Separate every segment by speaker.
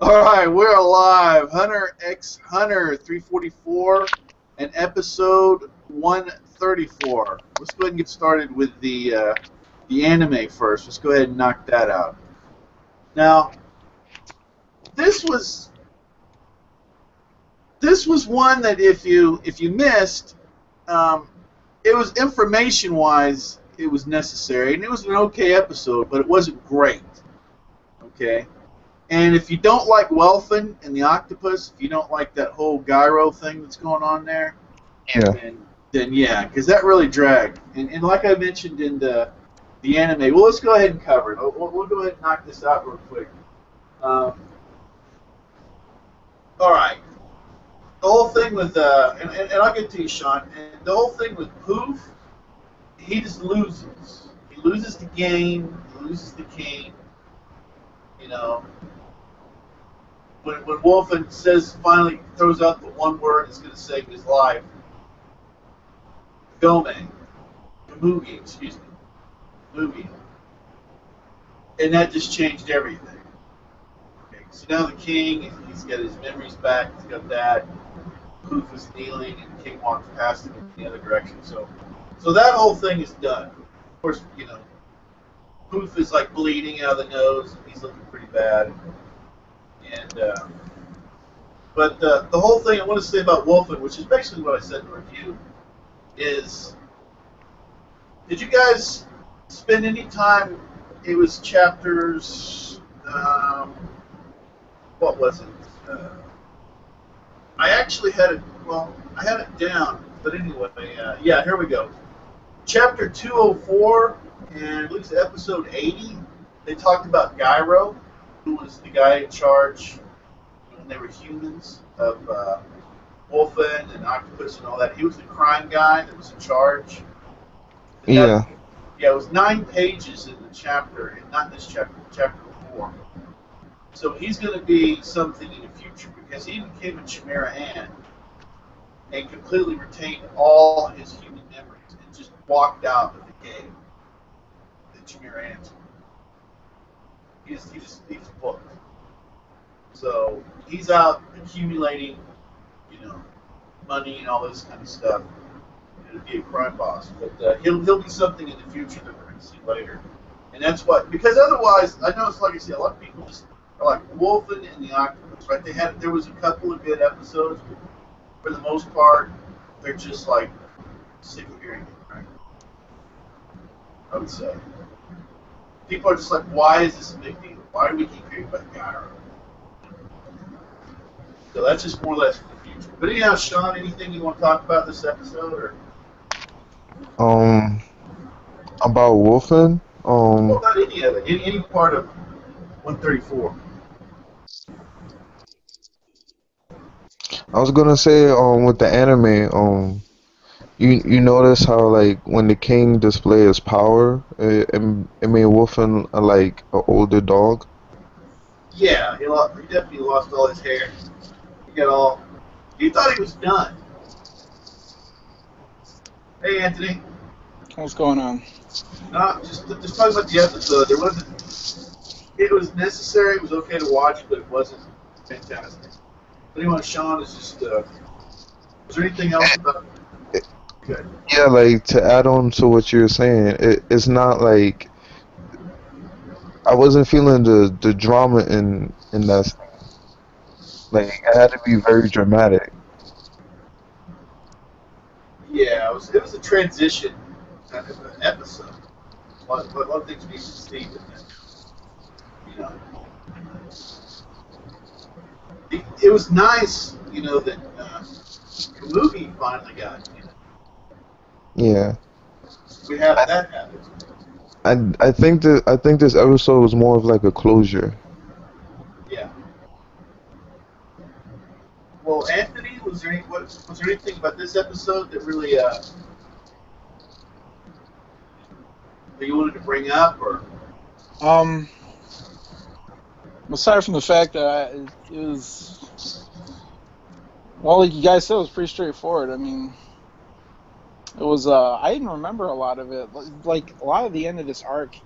Speaker 1: All right, we're alive. Hunter x Hunter 344 and episode 134. Let's go ahead and get started with the anime first. Let's go ahead and knock that out. Now, this was this was one that if you missed, um, it was information wise, it was necessary, and it was an okay episode, but it wasn't great. Okay. And if you don't like Welfin and the octopus, if you don't like that whole gyro thing that's going on there,
Speaker 2: Yeah.
Speaker 1: then yeah, because that really dragged. And like I mentioned in the anime, well, let's go ahead and cover it. We'll go ahead and knock this out real quick. Um, all right. The whole thing with and I'll get to you, Sean. And the whole thing with Poof, he just loses. He loses the game. He loses the king. You know, when Wolfen says finally throws out the one word that's going to save his life, Gome, Kamugi, excuse me, Mugi, and that just changed everything. Okay, so now the king, he's got his memories back. He's got that. Poof is kneeling, and the king walks past him in the other direction. So that whole thing is done. Of course, Poof is like bleeding out of the nose. And he's looking pretty bad. And but the whole thing I want to say about Wolfen, which is basically what I said in the review, is did you guys spend any time? It was chapters. What was it? I actually had it. Well, I had it down, but anyway, yeah. Here we go. Chapter 204 and at least episode 80. They talked about Gyro, who was the guy in charge when they were humans of Wolfen and Octopus and all that. He was the crime guy that was in charge. And
Speaker 2: Yeah.
Speaker 1: yeah, it was 9 pages in the chapter, and not in this chapter, chapter 4. So he's going to be something in the future because he became a Chimera Ant and completely retained all his human memories and just walked out of the game. The Chimera Ants. He's booked. So he's out accumulating, money and all this kind of stuff. To be a crime boss, but he'll be something in the future that we're going to see later, and that's what because otherwise I know it's like I said, a lot of people just are like Wolfen and the Octopus, right? There was a couple of good episodes, but for the most part, they're just like sick of hearing it, right? I would say people are just like, why is this a big deal? Why do we keep hearing about Gyro? So that's just more or less for the future. But anyhow, Sean, anything you want to talk about this episode or?
Speaker 2: Um, about Wolfen.
Speaker 1: Well, not any of it. Any part of 134.
Speaker 2: I was gonna say, with the anime, you notice how like when the king displays his power, it made Wolfen like an older dog.
Speaker 1: Yeah, he definitely lost all his hair. He got all. He thought he was done. Hey, Anthony.
Speaker 3: What's going on?
Speaker 1: Just talking about the episode. There wasn't. It was necessary. It was okay to watch, but it wasn't fantastic. But anyway, Sean is just. Was there anything else about? Good.
Speaker 2: Yeah, like to add on to what you're saying, it's not like I wasn't feeling the drama in that. Like it had to be very dramatic.
Speaker 1: Yeah, it was a transition kind of an episode. A lot of things being conceived in it. You know. It was nice, that Kamugi finally got.
Speaker 2: Yeah.
Speaker 1: We have that happen.
Speaker 2: I think this episode was more of like a closure.
Speaker 1: Yeah. Well, Anthony, was there anything about this episode that really that you wanted to bring up, or?
Speaker 3: Um, Aside from the fact that it was, well, like you guys said, it was pretty straightforward. I mean, it was. I didn't remember a lot of it. Like a lot of the end of this arc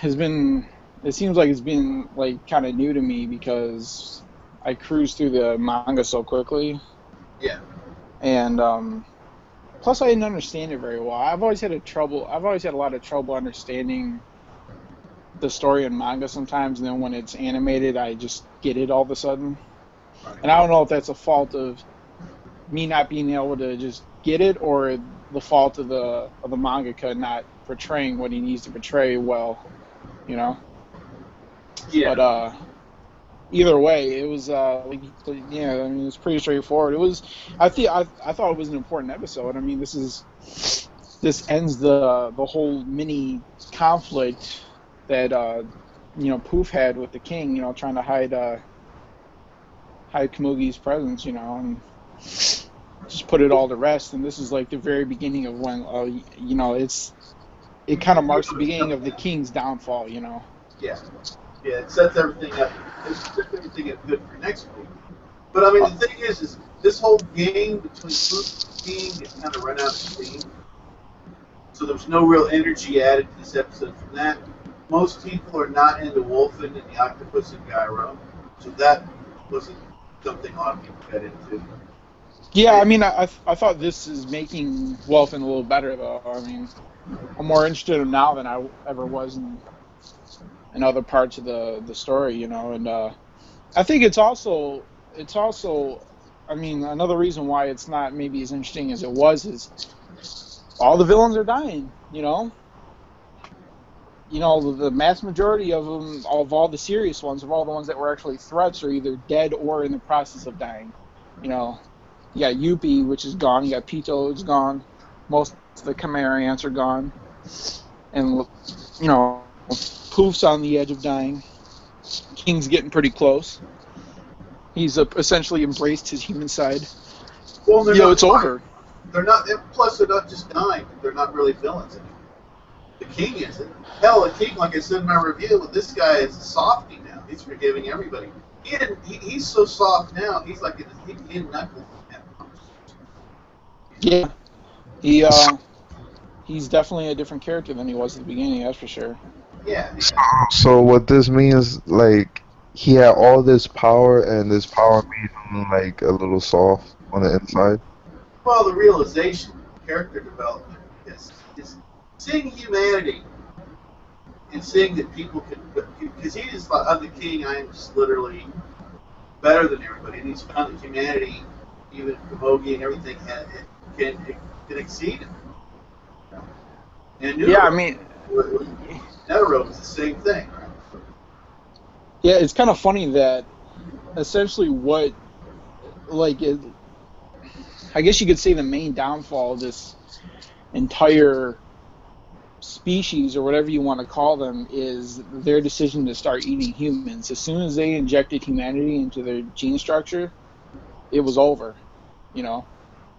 Speaker 3: has been it seems like it's been like kind of new to me because I cruised through the manga so quickly,
Speaker 1: Yeah.
Speaker 3: and plus I didn't understand it very well. I've always had a lot of trouble understanding the story in manga sometimes, and then when it's animated, I just get it all of a sudden.
Speaker 1: Right.
Speaker 3: And I don't know if that's a fault of me not being able to just get it, or the fault of the mangaka not portraying what he needs to portray well, you know. But
Speaker 1: Yeah.
Speaker 3: either way, it was yeah, I mean, it was pretty straightforward. It was I thought it was an important episode. I mean, this ends the whole mini conflict that Poof had with the king, trying to hide Kamugi's presence, and just put it all to rest. And this is like the very beginning of when it kind of marks the beginning of the king's downfall.
Speaker 1: Yeah. Yeah. It sets everything up. It sets everything up good for next week. But I mean, the thing is this whole game between Fruit and King is kind of run out of steam. So there's no real energy added to this episode from that. Most people are not into Wolfen and the Octopus and Gyro, so that wasn't something a lot of people got into.
Speaker 3: Yeah, I
Speaker 1: And,
Speaker 3: mean, I thought this is making Welfin a little better though. I mean, I'm more interested in him now than I ever was in other parts of the story, and I think it's also I mean, another reason why it's not maybe as interesting as it was is all the villains are dying. The mass majority of them, of all the serious ones, of all the ones that were actually threats, are either dead or in the process of dying. You know, you got Yuppie, which is gone. You got Pito, who's gone. Most of the Chimera ants are gone, and Poof's on the edge of dying. King's getting pretty close. He's essentially embraced his human side.
Speaker 1: well, they're not
Speaker 3: It's
Speaker 1: dying.
Speaker 3: over.
Speaker 1: They're not. Plus, they're not just dying. They're not really villains anymore. The King isn't. Hell, the King, like I said in my review, well, this guy is a softy now. He's forgiving everybody. He's so soft now. He's like in knuckles.
Speaker 3: Yeah, he he's definitely a different character than he was at the beginning. That's for sure.
Speaker 1: Yeah,
Speaker 2: So,
Speaker 1: yeah.
Speaker 2: so what this means, like, he had all this power, and this power made him like a little soft on the inside.
Speaker 1: Well, the realization, character development, is seeing humanity and seeing that people can, because he just thought, I'm the king, I am just literally better than everybody, and he's found that humanity, even Komogi and everything, can exceed him. And
Speaker 3: Yeah, I
Speaker 1: Netero,
Speaker 3: mean,
Speaker 1: Netero was the same thing, right?
Speaker 3: yeah, it's kind of funny that essentially what, like, I guess you could say the main downfall of this entire species, or whatever you want to call them, is their decision to start eating humans. As soon as they injected humanity into their gene structure, it was over. You know,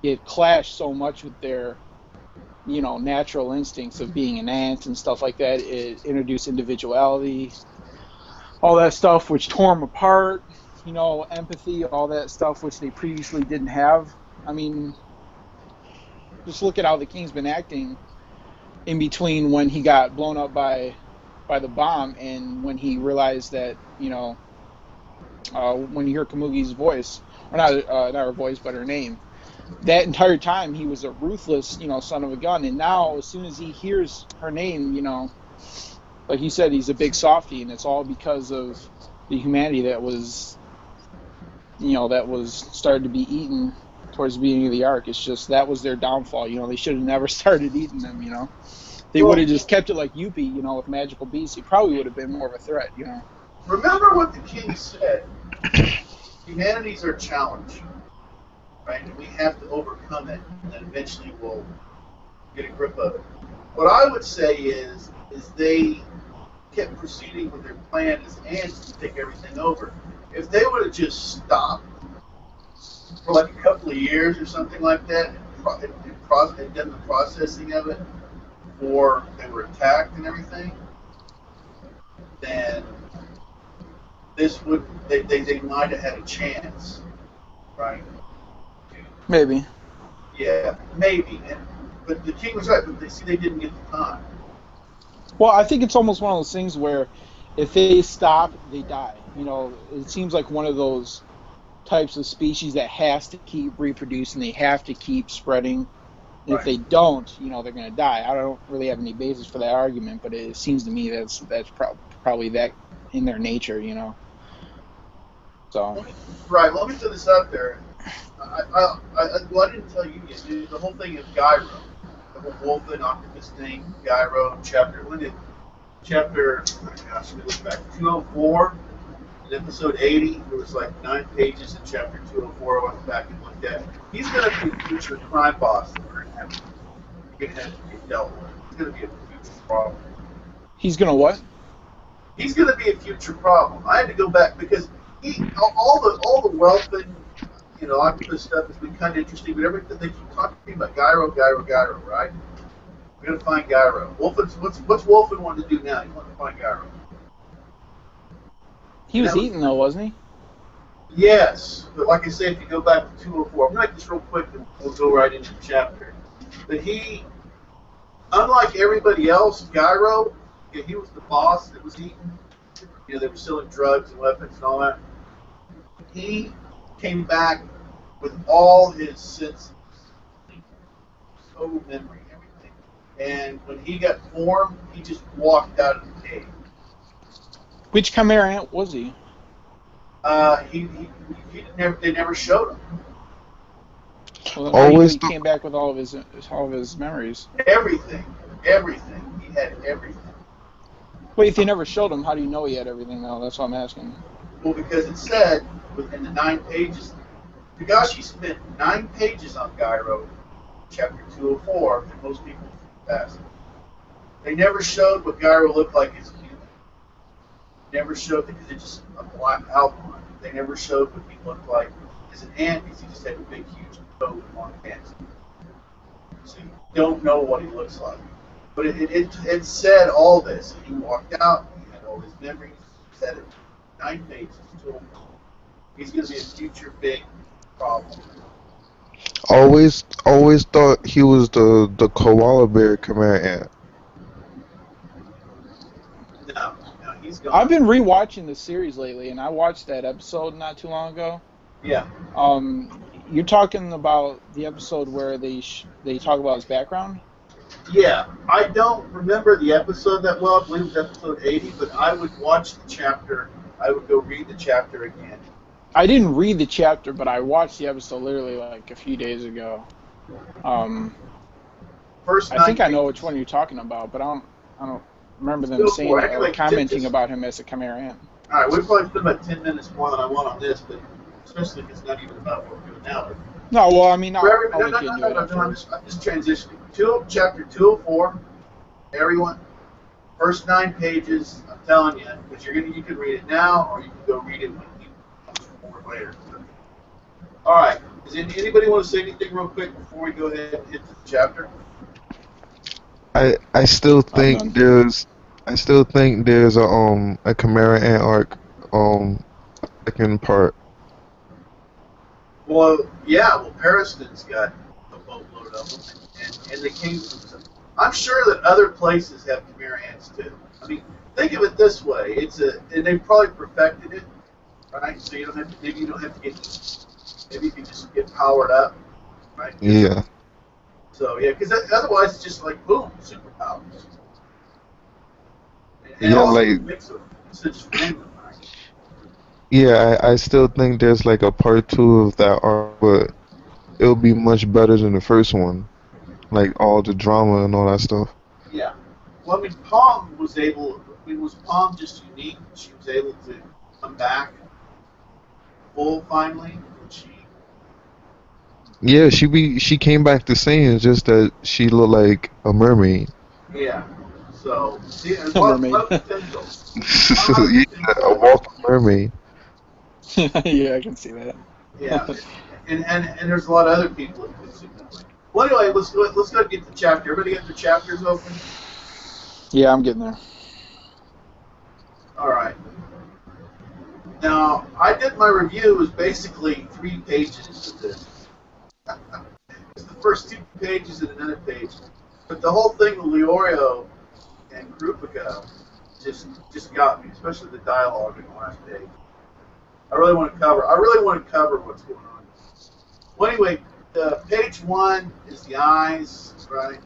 Speaker 3: it clashed so much with their, natural instincts of being an ant and stuff like that. It introduced individuality, all that stuff, which tore them apart. Empathy, all that stuff, which they previously didn't have. I mean, just look at how the king's been acting in between when he got blown up by the bomb and when he realized that when you hear Kamugi's voice, or not her voice but her name, that entire time he was a ruthless son of a gun, and now as soon as he hears her name, like you said, he's a big softy, and it's all because of the humanity that was started to be eaten towards the beginning of the arc. It's just that was their downfall. They should have never started eating them. They would
Speaker 1: Well,
Speaker 3: have just kept it like Yuppie, with magical beasts. He probably would have been more of a threat.
Speaker 1: remember what the king said. Humanity's our challenge, right? And we have to overcome it, and then eventually we'll get a grip of it. What I would say is they kept proceeding with their plan as ants to take everything over. If they would have just stopped for like a couple of years or something like that, and done the processing of it before they were attacked and everything, then they might have had a chance, right?
Speaker 3: Maybe.
Speaker 1: Yeah, maybe. But the king was right. But they didn't get the time.
Speaker 3: Well, I think it's almost one of those things where if they stop, they die. You know, it seems like one of those types of species that has to keep reproducing. They have to keep spreading. And if
Speaker 1: Right.
Speaker 3: they don't, you know, they're going to die. I don't really have any basis for that argument, but it seems to me probably that in their nature, you know. So
Speaker 1: Right. Well, let me throw this out there. Well, I didn't tell you yet. The whole thing of Gyro, the whole wolf and octopus thing, Gyro chapter. When did chapter? Oh my gosh, let me look back. 204, in episode 80. There was like 9 pages in chapter 204. I went back and looked at. He's going to be a future crime boss that we're going to have to get dealt with. He's going to be a future problem.
Speaker 3: he's going to what?
Speaker 1: He's going to be a future problem. I had to go back because all the wealth and octopus stuff has been kind of interesting, but everything they keep talking about Gyro, Gyro, Gyro, right? We're gonna find Gyro. What's Wolfen want to do now? He wants to find Gyro.
Speaker 3: He was eating though, wasn't he?
Speaker 1: Yes, but like I say, if you go back to 204, I'm gonna make this real quick and we'll go right into the chapter. But he, unlike everybody else, Gyro, he was the boss that was eating. They were selling drugs and weapons and all that. He came back with all his senses, total memory, everything. And when he got formed, he just walked out of the cave.
Speaker 3: Which Chimera Ant was he?
Speaker 1: He never. They never showed him
Speaker 3: Well, then how do you know
Speaker 2: Always
Speaker 3: he came back with all of his memories?
Speaker 1: everything. Everything. He had everything.
Speaker 3: Wait, if they never showed him, how do you know he had everything though? That's what I'm asking.
Speaker 1: Well, because it said within the 9 pages, Higashi spent 9 pages on Gyro, chapter 204, and most people passed. They never showed what Gyro looked like as a human. Never showed because it's just a black outline. They never showed what he looked like as an ant because he just had a big, huge coat and long pants. So you don't know what he looks like. But it said all this. He walked out, he had all his memories, he said it 9 pages. He's going to be a future big problem.
Speaker 2: always thought he was the koala bear Chimera ant.
Speaker 1: No, he's gone.
Speaker 3: I've been rewatching the series lately, and I watched that episode not too long ago.
Speaker 1: Yeah.
Speaker 3: You're talking about the episode where they talk about his background?
Speaker 1: Yeah, I don't remember the episode that well. I believe it was episode 80, but I would watch the chapter. I would go read the chapter again.
Speaker 3: I didn't read the chapter, but I watched the episode literally like a few days ago.
Speaker 1: First,
Speaker 3: I think I know which one you're talking about, but I don't remember them saying or commenting about him as a Chimera Ant.
Speaker 1: All right, we've probably spent about 10 minutes more than I want on this, but especially if it's not even about what we're doing now.
Speaker 3: No, well, I mean, I'll
Speaker 1: No,
Speaker 3: get into it afterwards.
Speaker 1: I'm just transitioning. Chapter 204, everyone. First 9 pages, I'm telling you, because you can read it now, or you can go read it when you more later. All right. Does anybody want to say anything real quick before we go ahead and hit the chapter?
Speaker 2: I still think there's a Chimera ant arc second part.
Speaker 1: Well, yeah. Well, Pariston's got a boatload of them, and they came from some. I'm sure that other places have Chimera ants too. I mean, think of it this way: and they've probably perfected it, right? So you don't have to. Maybe you don't have to get. Maybe you can just get powered up, right?
Speaker 2: Yeah.
Speaker 1: So yeah, because otherwise it's just like boom, superpowers. And
Speaker 2: Yeah,
Speaker 1: also
Speaker 2: like
Speaker 1: mix of such random, right?
Speaker 2: yeah, I still think there's like a part 2 of that arc, but it'll be much better than the first one. Like all the drama and all that stuff.
Speaker 1: Yeah. Well, I mean, Palm was able. I mean, was Palm just unique? She was able to come back full finally.
Speaker 2: Yeah, she came back the same, it's just that she looked like a mermaid.
Speaker 1: Yeah. So see, there's
Speaker 3: A mermaid.
Speaker 1: lot of potential.
Speaker 2: Yeah, a walking mermaid.
Speaker 3: Yeah, I can see that.
Speaker 1: Yeah. And there's a lot of other people that could see that. Well, anyway, let's go get the chapter. Everybody get the chapters open.
Speaker 3: Yeah, I'm getting there.
Speaker 1: All right. Now, I did my review. It was basically 3 pages of this. It's the first 2 pages and another page. But the whole thing with Leorio and Krupica just got me, especially the dialogue in the last page. I really want to cover what's going on. Well, anyway, page one is the eyes, right?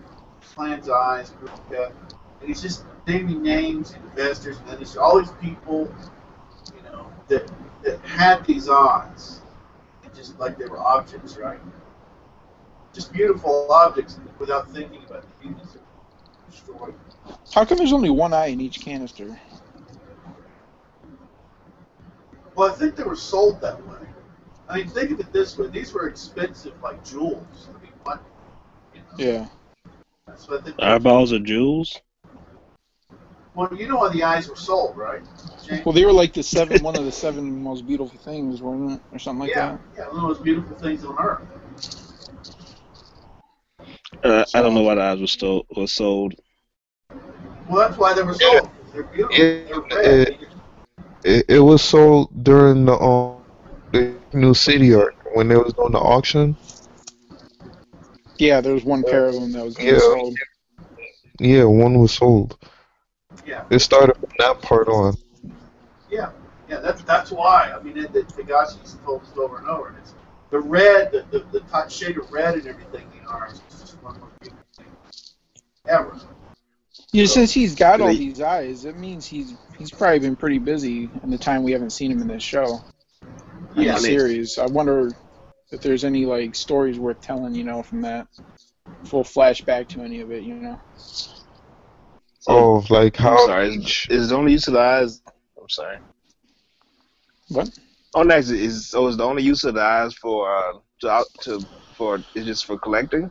Speaker 1: Plan's eyes, and he's just naming names and investors, and then there's all these people, that had these eyes, just like they were objects, right? Just beautiful objects without thinking about the humans that were destroyed.
Speaker 3: How come there's only one eye in each canister?
Speaker 1: Well, I think they were sold that way. I mean, think of it this way: these were expensive, like jewels. I mean, what?
Speaker 3: Yeah.
Speaker 1: So I think
Speaker 4: Eyeballs of jewels?
Speaker 1: well, you know why the eyes were sold, right? James?
Speaker 3: Well, they were like one of the 7 most beautiful things, weren't it, or something like that?
Speaker 1: Yeah, one of the most beautiful things on earth.
Speaker 4: I don't know why the eyes were sold.
Speaker 1: Well, that's why they were sold. They're beautiful. They're red.
Speaker 2: It was sold during the new city arc when they was doing the auction.
Speaker 3: Yeah, there was one pair of them that was being
Speaker 2: Yeah,
Speaker 3: sold.
Speaker 2: yeah, one was sold.
Speaker 1: Yeah.
Speaker 2: It started from that part on.
Speaker 1: Yeah. That's why. I mean, Tagashi's told us over and over. And it's the red, the top shade of red and everything in ours is just one of the most beautiful things ever.
Speaker 3: Yeah, since he's got all these eyes, it means he's probably been pretty busy in the time we haven't seen him in this show.
Speaker 1: Yeah.
Speaker 3: The series. I wonder if there's any like stories worth telling, from that full flashback to any of it,
Speaker 2: Oh, like how
Speaker 4: I'm sorry. Is the only use of the eyes? I'm sorry.
Speaker 3: What?
Speaker 4: Oh, next is the only use of the eyes for is just for collecting?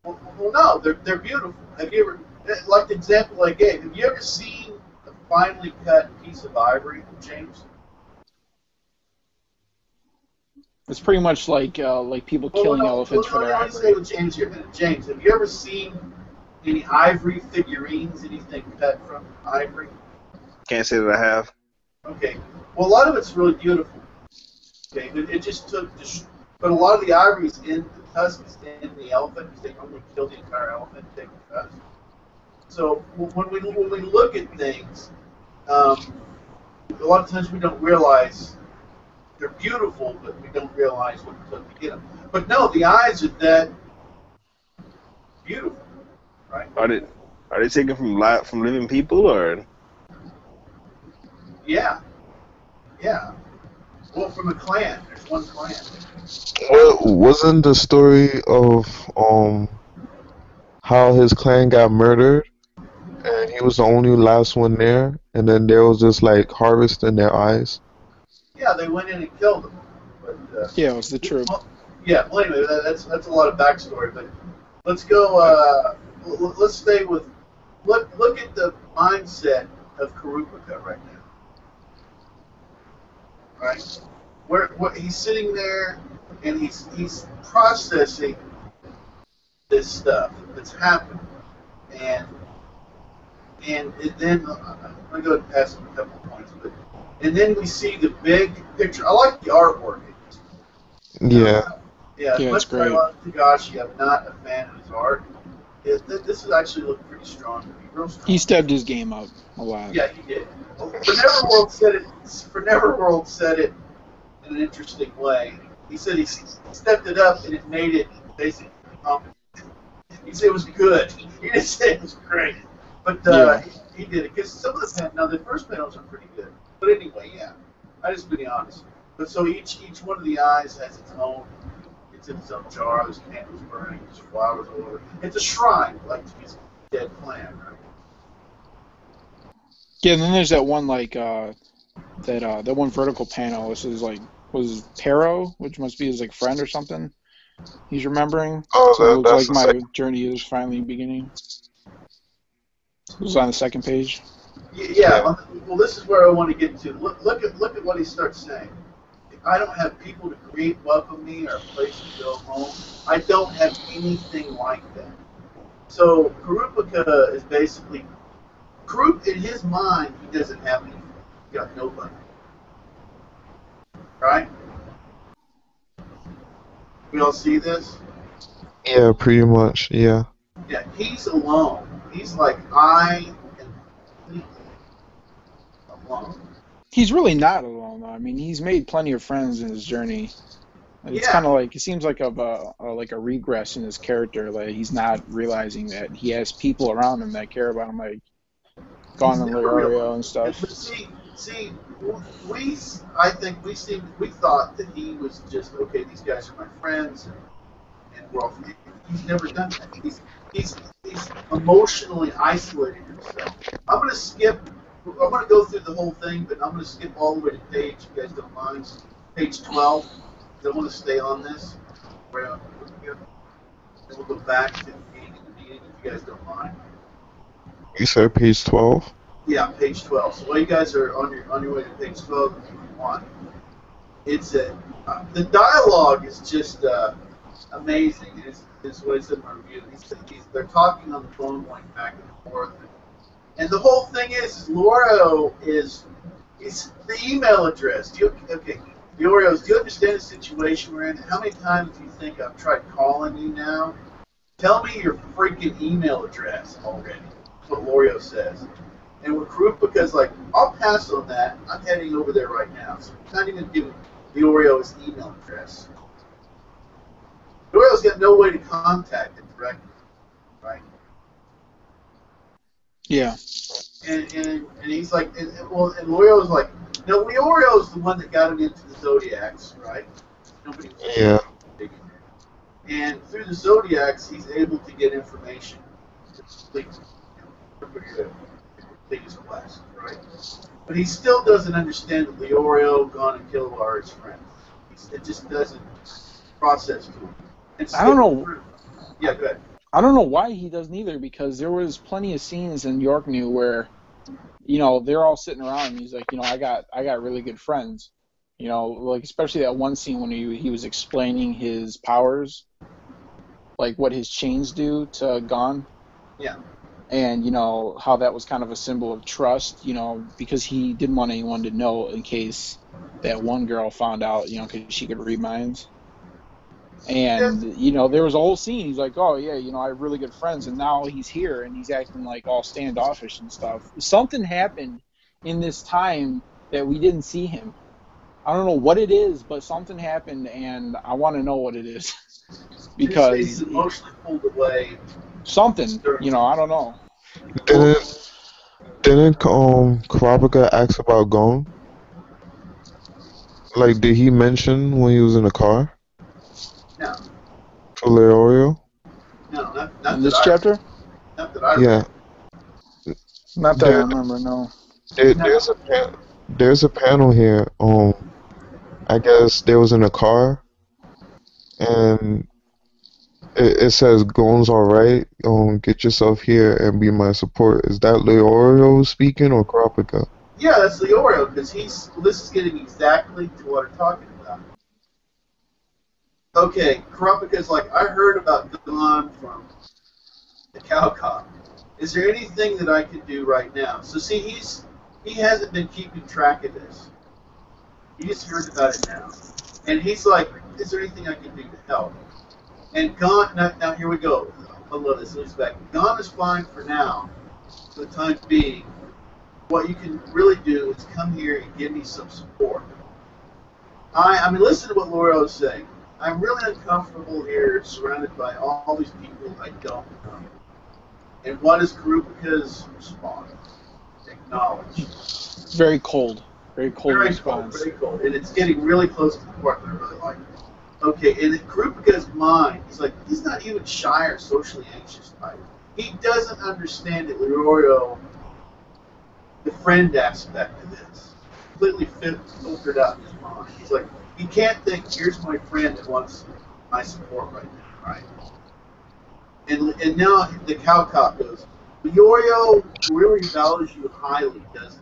Speaker 1: Well, no, they're beautiful. Have you ever, like the example I gave, have you ever seen a finely cut piece of ivory, James?
Speaker 3: It's pretty much like people killing elephants for their
Speaker 1: Let me
Speaker 3: ivory.
Speaker 1: say with James here a minute. James, have you ever seen any ivory figurines, anything cut from ivory?
Speaker 4: Can't say that I have.
Speaker 1: Okay. Well, a lot of it's really beautiful. Okay, but it just took but a lot of the ivory is in the tusks in the elephant because they normally kill the entire elephant and take the tusks. So when we look at things, a lot of times we don't realize they're beautiful, but we don't realize what it took to get them. But no, the eyes are that beautiful, right?
Speaker 4: Are they taken from living people or?
Speaker 1: Yeah. Well, from a clan. There's one clan.
Speaker 2: Well, wasn't the story of how his clan got murdered and he was the only last one there, and then there was just like harvesting their eyes?
Speaker 1: Yeah, they went in and killed them. But,
Speaker 3: Yeah, it was the troop.
Speaker 1: Well, anyway, that's a lot of backstory. But let's go. Let's stay with. Look at the mindset of Karupika right now. Right, where he's sitting there and he's processing this stuff that's happened, and then I'm gonna go and pass him a couple of points, and then we see the big picture. I like the artwork.
Speaker 2: Yeah.
Speaker 1: Yeah,
Speaker 3: it's
Speaker 1: much as I
Speaker 3: great.
Speaker 1: love Tagashi, I'm not a fan of his art. This is actually looking pretty strong to me. Real strong.
Speaker 3: He stepped his game up a lot.
Speaker 1: Yeah, he did. Neverworld said it in an interesting way. He said he stepped it up and it made it basically competent. He said it was good. He didn't say it was great, but he did it because some of the first panels are pretty good. But anyway, yeah, I just be honest. But so each one of the eyes has its own. It's in its own jar. There's candles burning. There's flowers all over. It's a shrine, like to his dead clan, right?
Speaker 3: Yeah, and then there's that one that one vertical panel. This is was Pero, which must be his friend or something. He's remembering.
Speaker 2: Oh,
Speaker 3: So it looks
Speaker 2: that's
Speaker 3: like
Speaker 2: the
Speaker 3: my journey is finally beginning. It was on the second page.
Speaker 1: Yeah. Well, this is where I want to get to. Look at what he starts saying. I don't have people to greet, welcome me, or a place to go home. I don't have anything like that. So Karupika is basically in his mind. He doesn't have anything. He got nobody. Right? We all see this?
Speaker 2: Yeah, pretty much. Yeah.
Speaker 1: Yeah, he's alone. He's like, I am alone.
Speaker 3: He's really not alone, though. I mean, he's made plenty of friends in his journey. It's kind
Speaker 1: Yeah,
Speaker 3: of like it seems like like a regress in his character. Like he's not realizing that he has people around him that care about him, like Gon
Speaker 1: he's
Speaker 3: and
Speaker 1: never
Speaker 3: Leorio
Speaker 1: realized.
Speaker 3: and stuff.
Speaker 1: But see, we, I think we thought that he was just okay. These guys are my friends, and we're all. He's never done that. He's emotionally isolated himself. I'm gonna skip. I'm gonna go through the whole thing, but I'm gonna skip all the way to page. You guys don't mind? Page 12. I want to stay on this. Where then we'll go back to the beginning if you guys don't mind.
Speaker 2: You said page 12?
Speaker 1: Yeah, page 12. So while you guys are on your way to page 12, if you want, it's the dialogue is just amazing. It's what I said in my review. They're talking on the phone, going back and forth, and the whole thing is Lauro is the email address. Okay? Leorio, do you understand the situation we're in? How many times do you think I've tried calling you now? Tell me your freaking email address already. That's what Lorio says. And we're group because, like, I'll pass on that. I'm heading over there right now. So I'm not even giving Leorio's email address. Leorio's got no way to contact him directly, right?
Speaker 3: Yeah.
Speaker 1: And he's like, and Leorio's like, no, Leorio's the one that got him into the Zodiacs, right? Nobody was
Speaker 2: Yeah.
Speaker 1: big in there. And through the Zodiacs, he's able to get information to complete, his quest, right? But he still doesn't understand that Leorio, Gon, and Killua are his friends. It just doesn't process to him. And
Speaker 3: I don't know.
Speaker 1: through. Yeah, go ahead.
Speaker 3: I don't know why he doesn't either, because there was plenty of scenes in York New where, they're all sitting around and he's like, I got really good friends. Like especially that one scene when he was explaining his powers, like what his chains do to Gon.
Speaker 1: Yeah.
Speaker 3: And how that was kind of a symbol of trust, because he didn't want anyone to know in case that one girl found out, because she could read minds. And there was a whole scene. He's like, "Oh yeah, I have really good friends," and now he's here and he's acting like all standoffish and stuff. Something happened in this time that we didn't see him. I don't know what it is, but something happened, and I want to know what it is because
Speaker 1: he's emotionally pulled away.
Speaker 3: Something, I don't know.
Speaker 2: Didn't Kurapika ask about Gon? Like, did he mention when he was in the car
Speaker 1: No,
Speaker 2: to Leorio?
Speaker 1: no, not
Speaker 3: in this chapter.
Speaker 1: Not that I
Speaker 2: Yeah.
Speaker 3: Not that I remember. No.
Speaker 2: There's a panel here. I guess they was in a car, and it says Gon's alright. Get yourself here and be my support. Is that Leorio speaking or Kurapika?
Speaker 1: Yeah, that's Leorio, because this is getting exactly to what we're talking about. Okay, Kurapika's like, I heard about Gon from the cow cop. Is there anything that I can do right now? So see, he hasn't been keeping track of this. He just heard about it now. And he's like, is there anything I can do to help? And Gon, now here we go. I love this. Looks back. Gon is fine for now, for the time being. What you can really do is come here and give me some support. I mean, listen to what Laura is saying. I'm really uncomfortable here, surrounded by all these people I don't know. And what is Kurapika's response? Acknowledge.
Speaker 3: Very cold. Very cold response.
Speaker 1: Very cold. And it's getting really close to the part that I really like. Okay, and in Kurapika's mind, he's not even shy or socially anxious type. He doesn't understand that Leorio, the friend aspect of this, completely filtered out in his mind. He's like, he can't think, here's my friend that wants my support right now, right? And now the cow cop goes, Leorio really values you highly, doesn't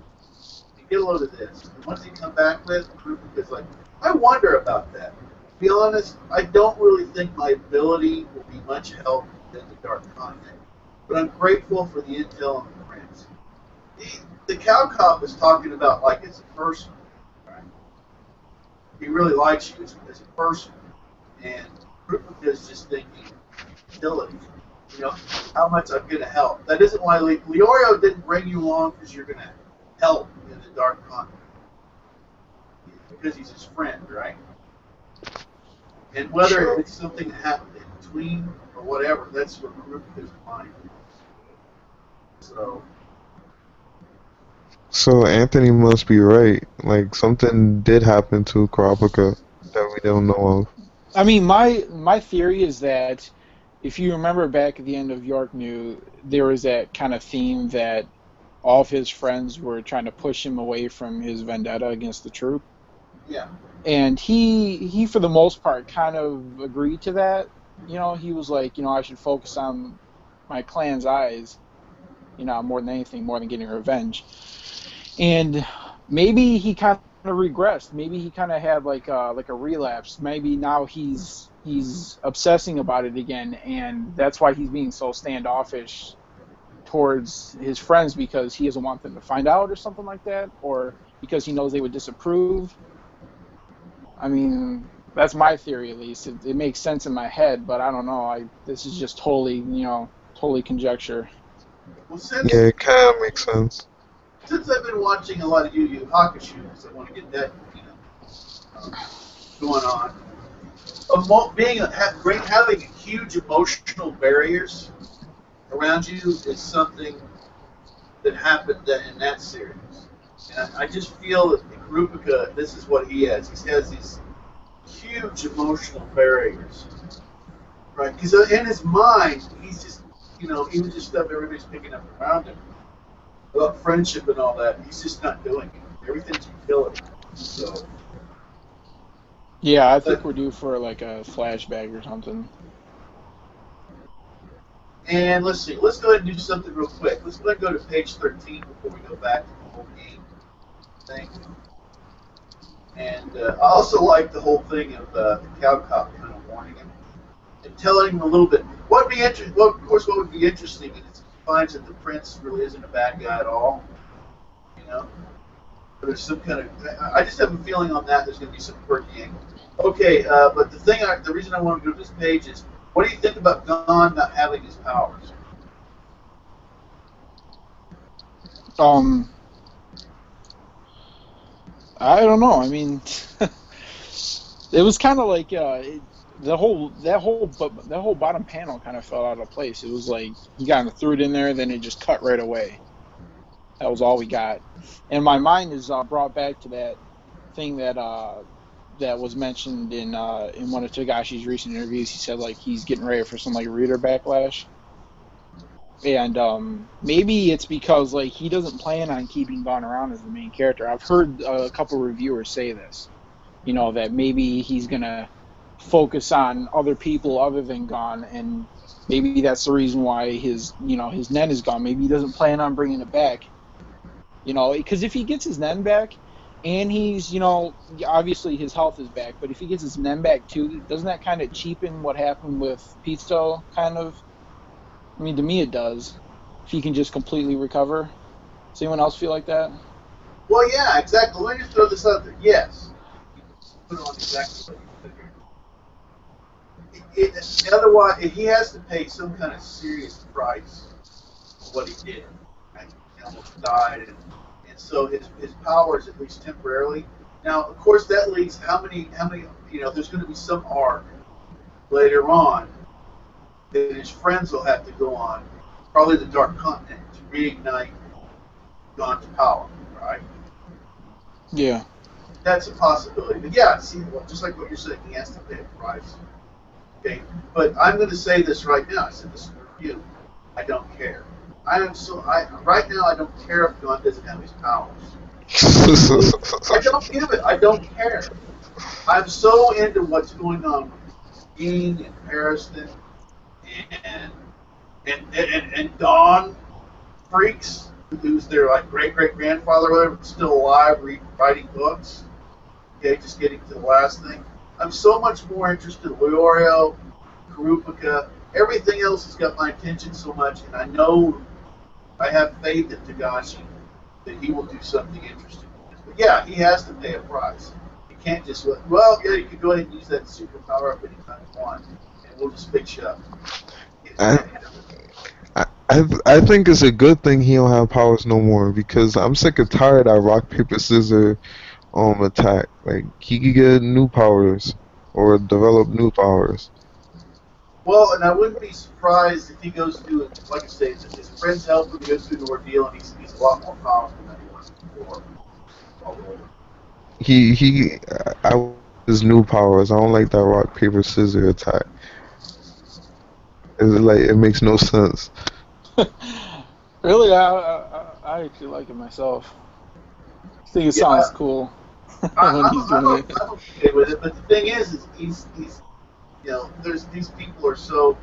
Speaker 1: he? Get a load of this. And what's he come back with? Kurapika's like, I wonder about that. To be honest, I don't really think my ability will be much help in the dark content, but I'm grateful for the intel and the prints. The cow cop is talking about like as a person, right? He really likes you as a person, and Kurapika is just thinking utility. How much I'm going to help. That isn't why Leorio didn't bring you along because you're going to help in the dark because he's his friend, right? And whether
Speaker 2: True.
Speaker 1: it's something that happened in between or whatever, that's what Ruka's mind. So
Speaker 2: So Anthony must be right. Like something did happen to Kurapika that we don't know of.
Speaker 3: I mean, my theory is that if you remember back at the end of York New, there was that kind of theme that all of his friends were trying to push him away from his vendetta against the troop,
Speaker 1: yeah,
Speaker 3: and he for the most part kind of agreed to that. He was like, I should focus on my clan's eyes, more than anything, more than getting revenge. And maybe he kind of regressed. Maybe he kind of had like a relapse. Maybe now he's obsessing about it again, and that's why he's being so standoffish towards his friends because he doesn't want them to find out or something like that, or because he knows they would disapprove. I mean, that's my theory at least. It makes sense in my head, but I don't know. This is just totally conjecture.
Speaker 1: well,
Speaker 2: Yeah, it kind of makes sense.
Speaker 1: since I've been watching a lot of Yu Yu Hakusho, because I want to get that um, going on. Having huge emotional barriers around you is something that happened in that series. And I just feel that in Rupica, this is what he has. He has these huge emotional barriers, right? Because in his mind, he's just, even just stuff everybody's picking up around him about friendship and all that. He's just not doing it. Everything's utility. So,
Speaker 3: Yeah, I think
Speaker 1: but,
Speaker 3: we're due for like a flashback or something.
Speaker 1: and let's see. Let's go ahead and do something real quick. Let's go ahead and go to page 13 before we go back to the whole game thing. And I also like the whole thing of the cow cop kind of warning him and telling him a little bit. What would be interesting? Well, of course, what would be interesting is if he finds that the prince really isn't a bad guy at all. You know, there's some kind of. I just have a feeling on that. There's going to be some quirky angle. Okay, but the reason I want to go to this page is, what do you think about Gon not having his powers?
Speaker 3: Um, I don't know. I mean, it was kind of like that whole bottom panel kind of fell out of place. It was like he kind of threw it in there, then it just cut right away. That was all we got. And my mind is brought back to that thing that was mentioned in one of Togashi's recent interviews. He said like he's getting ready for some like reader backlash. And maybe it's because like he doesn't plan on keeping Gon around as the main character. I've heard a couple reviewers say this, that maybe he's gonna focus on other people other than Gon, and maybe that's the reason why his Nen is gone. Maybe he doesn't plan on bringing it back, because if he gets his Nen back, and he's obviously his health is back, but if he gets his Nen back too, doesn't that kind of cheapen what happened with Pizzo? Kind of. I mean, to me it does. If he can just completely recover. Does anyone else feel like that?
Speaker 1: Well, yeah, exactly. Let me just throw this out there. Yes, put it on exactly what you figured. Otherwise, he has to pay some kind of serious price for what he did. Right? He almost died, and so his powers, at least temporarily. Now, of course, that leaves how many? There's going to be some arc later on that his friends will have to go on, probably the Dark Continent, to reignite Gon's power, right?
Speaker 3: Yeah.
Speaker 1: That's a possibility. But yeah, see, just like what you're saying, he has to pay a price. Okay, but I'm going to say this right now. I said this in review. I don't care. Right now I don't care if Gon doesn't have his powers. I don't give it. I don't care. I'm so into what's going on with Dean and Harrison and Dawn freaks, who's their like great grandfather, whatever, still alive, writing books. Okay, just getting to the last thing. I'm so much more interested in Leorio, Kurupika, everything else has got my attention so much, and I know I have faith in Tagashi that he will do something interesting. But yeah, he has to pay a price. He can't just yeah, you could go ahead and use that superpower up anytime you want, and we'll just fix you up.
Speaker 2: I, I think it's a good thing he don't have powers no more because I'm sick and tired of rock paper scissors attack. Like he could get new powers or develop new powers.
Speaker 1: Well, and I wouldn't be surprised if he goes through it. Like I say, his friends help him go through an ordeal, and he's a lot more powerful than he was before. Although,
Speaker 2: He I want his new powers. I don't like that rock paper scissors attack. It's like it makes no sense.
Speaker 3: Really, I actually like it myself. I think it
Speaker 1: yeah,
Speaker 3: sounds cool when he's doing it.
Speaker 1: I'm okay with it. But the thing is he's there's these people are so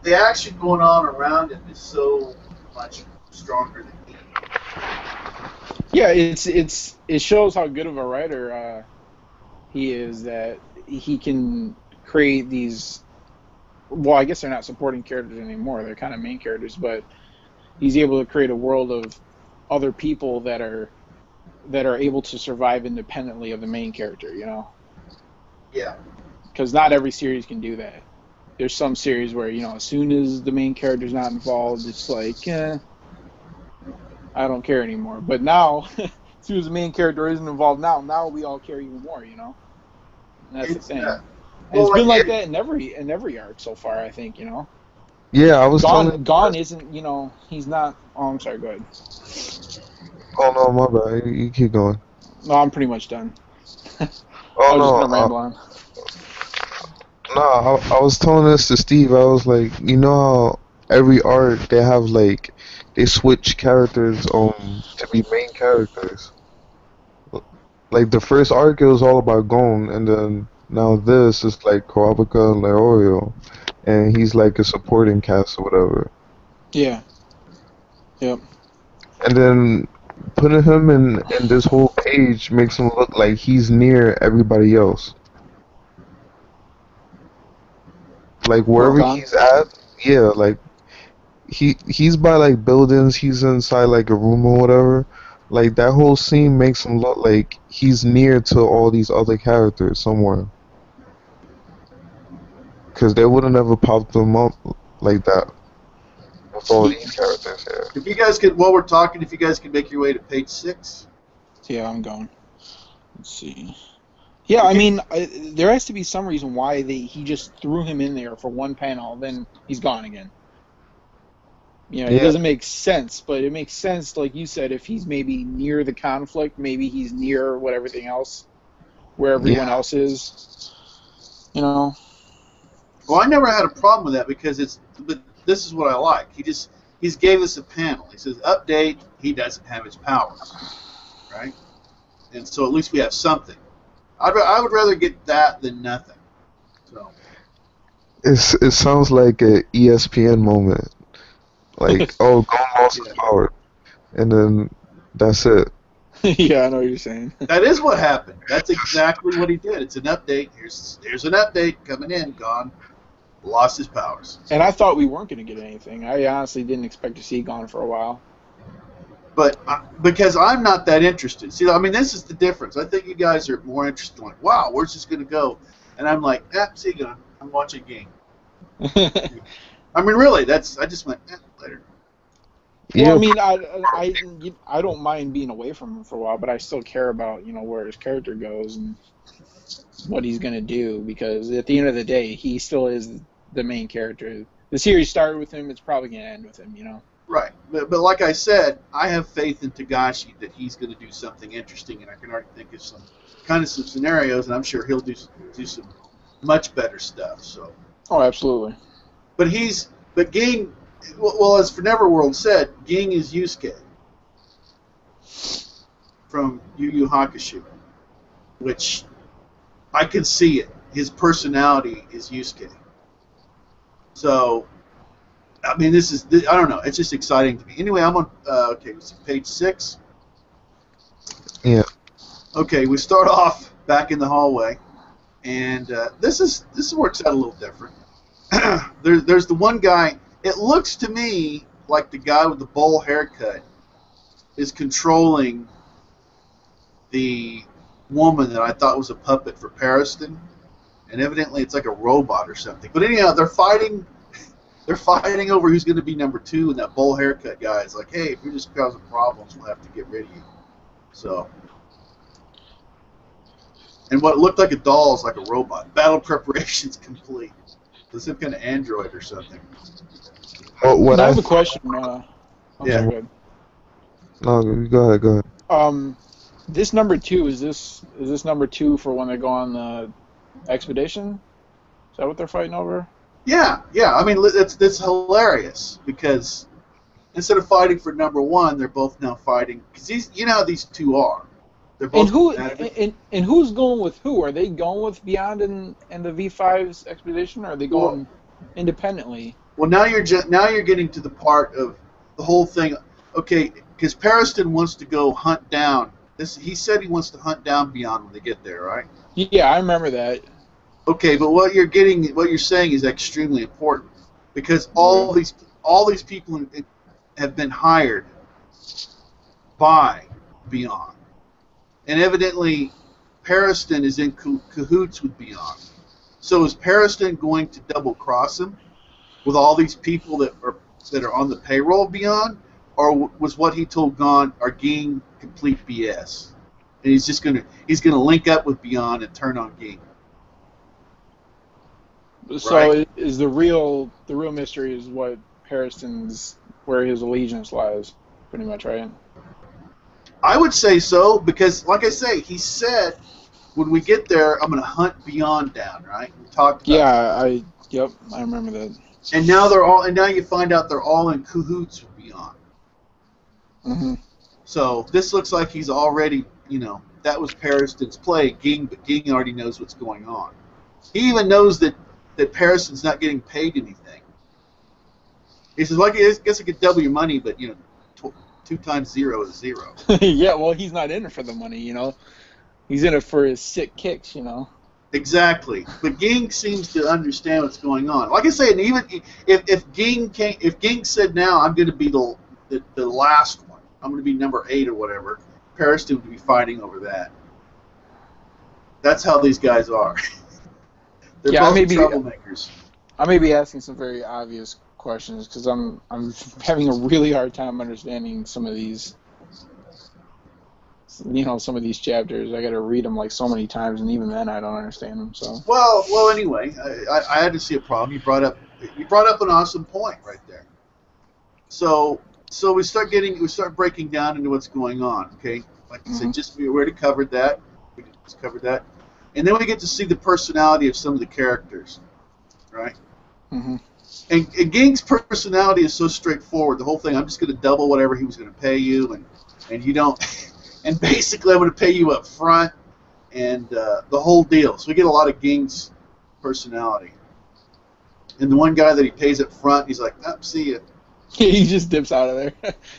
Speaker 1: the action going on around him is so much stronger than he.
Speaker 3: Yeah, it shows how good of a writer he is, that he can create these. Well, I guess they're not supporting characters anymore; they're kind of main characters. But he's able to create a world of other people that are able to survive independently of the main character.
Speaker 1: Yeah.
Speaker 3: Because not every series can do that. There's some series where as soon as the main character's not involved, it's like, I don't care anymore. But now, as soon as the main character isn't involved, now we all care even more. And that's the
Speaker 1: It's
Speaker 3: thing. And
Speaker 1: well,
Speaker 3: it's been
Speaker 1: like
Speaker 3: like that in every arc so far. I think.
Speaker 2: Yeah, I was telling.
Speaker 3: Gone isn't. He's not. Oh, I'm sorry. Go ahead.
Speaker 2: Oh no, my bad. You keep going.
Speaker 3: No, I'm pretty much done. I
Speaker 2: Oh
Speaker 3: was just gonna
Speaker 2: no,
Speaker 3: ramble on.
Speaker 2: no. I was telling this to Steve. I was like, you know how every arc they have like they switch characters to be main characters. Like the first arc, it was all about Gon, and then now this is like Kurapika and Leorio, and he's like a supporting cast or whatever.
Speaker 3: Yeah. Yep.
Speaker 2: And then putting him in this whole page makes him look like he's near everybody else. Like
Speaker 3: What,
Speaker 2: wherever
Speaker 3: Gone?
Speaker 2: he's at, yeah, like he's by like buildings, he's inside like a room or whatever. Like that whole scene makes him look like he's near to all these other characters somewhere. Cause they wouldn't ever pop them up like that with all these characters here.
Speaker 1: if you guys could, while we're talking, if you guys could make your way to page 6.
Speaker 3: Yeah, I'm going. Let's see. Yeah, I mean, there has to be some reason why he just threw him in there for one panel, then he's gone again. It
Speaker 2: Yeah,
Speaker 3: doesn't make sense, but it makes sense, like you said, if he's maybe near the conflict, maybe he's near what everything else, where everyone
Speaker 2: yeah,
Speaker 3: else is.
Speaker 1: Well, I never had a problem with that because but this is what I like. He's gave us a panel. He says update. He doesn't have his powers, right? And so at least we have something. I would rather get that than nothing. So
Speaker 2: it sounds like a ESPN moment. Like, oh, Gon lost his
Speaker 1: yeah,
Speaker 2: power, and then that's it.
Speaker 3: Yeah, I know what you're saying.
Speaker 1: that is what happened. That's exactly what he did. It's an update. Here's an update coming in. Gone. Lost his powers.
Speaker 3: And I thought we weren't going to get anything. I honestly didn't expect to see Gone for a while.
Speaker 1: But because I'm not that interested. See, I mean, this is the difference. I think you guys are more interested. Like, wow, where's this going to go? And I'm like, see, Gone. I'm watching a game. I mean, really, I just went, later.
Speaker 3: Well,
Speaker 2: Yeah,
Speaker 3: I mean, I don't mind being away from him for a while, but I still care about where his character goes and what he's gonna do, because at the end of the day, he still is the main character. The series started with him; it's probably gonna end with him.
Speaker 1: Right. But like I said, I have faith in Tagashi that he's going to do something interesting, and I can already think of some scenarios, and I'm sure he'll do some much better stuff. So.
Speaker 3: Oh, absolutely.
Speaker 1: But Ging. Well, as for Neverworld said, Ging is Yusuke from Yu Yu Hakusho, which I can see it. His personality is Yusuke. So, I mean, I don't know. It's just exciting to me. Anyway, I'm on, okay, page 6.
Speaker 2: yeah.
Speaker 1: Okay, we start off back in the hallway, and this works out a little different. There's the one guy. It looks to me like the guy with the bowl haircut is controlling the woman that I thought was a puppet for Pariston, and evidently it's like a robot or something. But anyhow, they're fighting. They're fighting over who's going to be number 2, and that bowl haircut guy is like, "Hey, if you're just causing problems, we'll have to get rid of you." So, And what looked like a doll is like a robot. Battle preparations complete. It's some kind of android or something.
Speaker 2: What
Speaker 3: Now I
Speaker 2: I
Speaker 3: have a question. I'm
Speaker 1: Yeah.
Speaker 3: sorry, good.
Speaker 2: no, go ahead, go ahead.
Speaker 3: This number two is this number two for when they go on the expedition? Is that what they're fighting over?
Speaker 1: Yeah, yeah. I mean, it's hilarious because instead of fighting for number one, they're both now fighting because you know how these two are. They're
Speaker 3: And
Speaker 1: both
Speaker 3: who
Speaker 1: competitive.
Speaker 3: and who's going with who? Are they going with Beyond and the V5's expedition, or are they
Speaker 1: Well,
Speaker 3: going independently?
Speaker 1: well, now you're getting to the part of the whole thing. Okay, because Pariston wants to go hunt down this. He said he wants to hunt down Beyond when they get there, right?
Speaker 3: Yeah, I remember that.
Speaker 1: Okay, but what you're saying is extremely important because
Speaker 3: Okay.
Speaker 1: all these people have been hired by Beyond, and evidently, Pariston is in cahoots with Beyond. So is Pariston going to double cross him with all these people that are on the payroll of Beyond, or was what he told Gon are Ging complete BS? And he's gonna link up with Beyond and turn on Ging, right?
Speaker 3: So is the real mystery is what Harrison's where his allegiance lies, pretty much, right?
Speaker 1: I would say so because, like I say, he said when we get there, I'm gonna hunt Beyond down, right? We talked about that,
Speaker 3: Yeah, yep, I remember that.
Speaker 1: and now you find out they're all in cahoots with Beyond.
Speaker 3: Hmm.
Speaker 1: So this looks like he's already, that was Pariston's play. But Ging already knows what's going on. He even knows that Pariston's not getting paid anything. He says, "Well, I guess I could double your money, but 2 times 0 is 0."
Speaker 3: Yeah, well, he's not in it for the money. He's in it for his sick kicks.
Speaker 1: Exactly. But Ging seems to understand what's going on. Like I say, and even if Ging said, "Now I'm going to be the last one. I'm going to be number 8 or whatever," Pariston would be fighting over that. That's how these guys are. They're
Speaker 3: Yeah,
Speaker 1: both troublemakers.
Speaker 3: I may be asking some very obvious questions because I'm having a really hard time understanding some of these chapters. I got to read them like so many times, and even then I don't understand them. So
Speaker 1: Well. Anyway, I had to see a problem. You brought up an awesome point right there. So we start breaking down into what's going on. Okay, like I said,
Speaker 3: hmm
Speaker 1: we already covered that. We just covered that, and then we get to see the personality of some of the characters, right?
Speaker 3: hmm
Speaker 1: And Ging's personality is so straightforward. The whole thing, I'm just going to double whatever he was going to pay you, and you don't, and basically I'm going to pay you up front, and the whole deal. So we get a lot of Ging's personality. And the one guy that he pays up front, he's like, "Oh, see ya."
Speaker 3: he just dips out of there.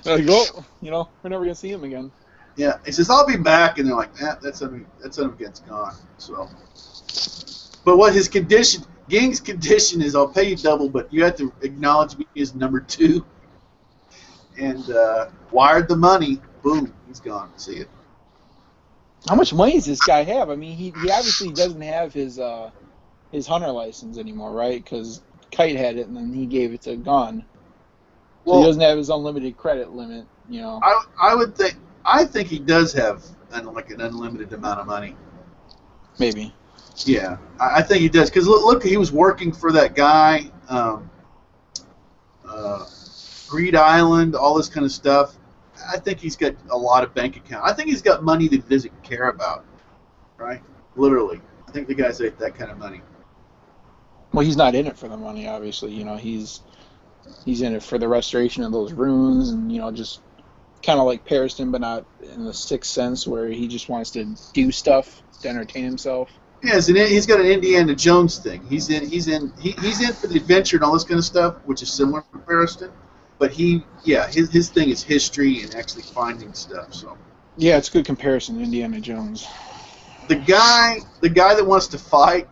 Speaker 3: They're like, oh, we're never gonna see him again.
Speaker 1: Yeah, he says, "I'll be back," and they're like, "That's him gets gone." So, but what his condition, Ging's condition is, I'll pay you double, but you have to acknowledge me as number 2. And wired the money. Boom, he's gone. See it.
Speaker 3: How much money does this guy have? I mean, he obviously doesn't have his hunter license anymore, right? Because Kite had it, and then he gave it to Gon. So he
Speaker 1: Well,
Speaker 3: doesn't have his unlimited credit limit.
Speaker 1: I think he does have like an unlimited amount of money.
Speaker 3: Maybe.
Speaker 1: Yeah, I think he does because look, he was working for that guy, Greed Island, all this kind of stuff. I think he's got a lot of bank account. I think he's got money that he doesn't care about, right? Literally, I think the guy's got that kind of money.
Speaker 3: Well, he's not in it for the money, obviously. He's in it for the restoration of those runes, and just kind of like Pariston, but not in the sixth sense, where he just wants to do stuff to entertain himself.
Speaker 1: Yeah, he's got an Indiana Jones thing. He's in for the adventure and all this kind of stuff, which is similar to Pariston. But his thing is history and actually finding stuff. So
Speaker 3: Yeah, it's a good comparison to Indiana Jones.
Speaker 1: the guy that wants to fight,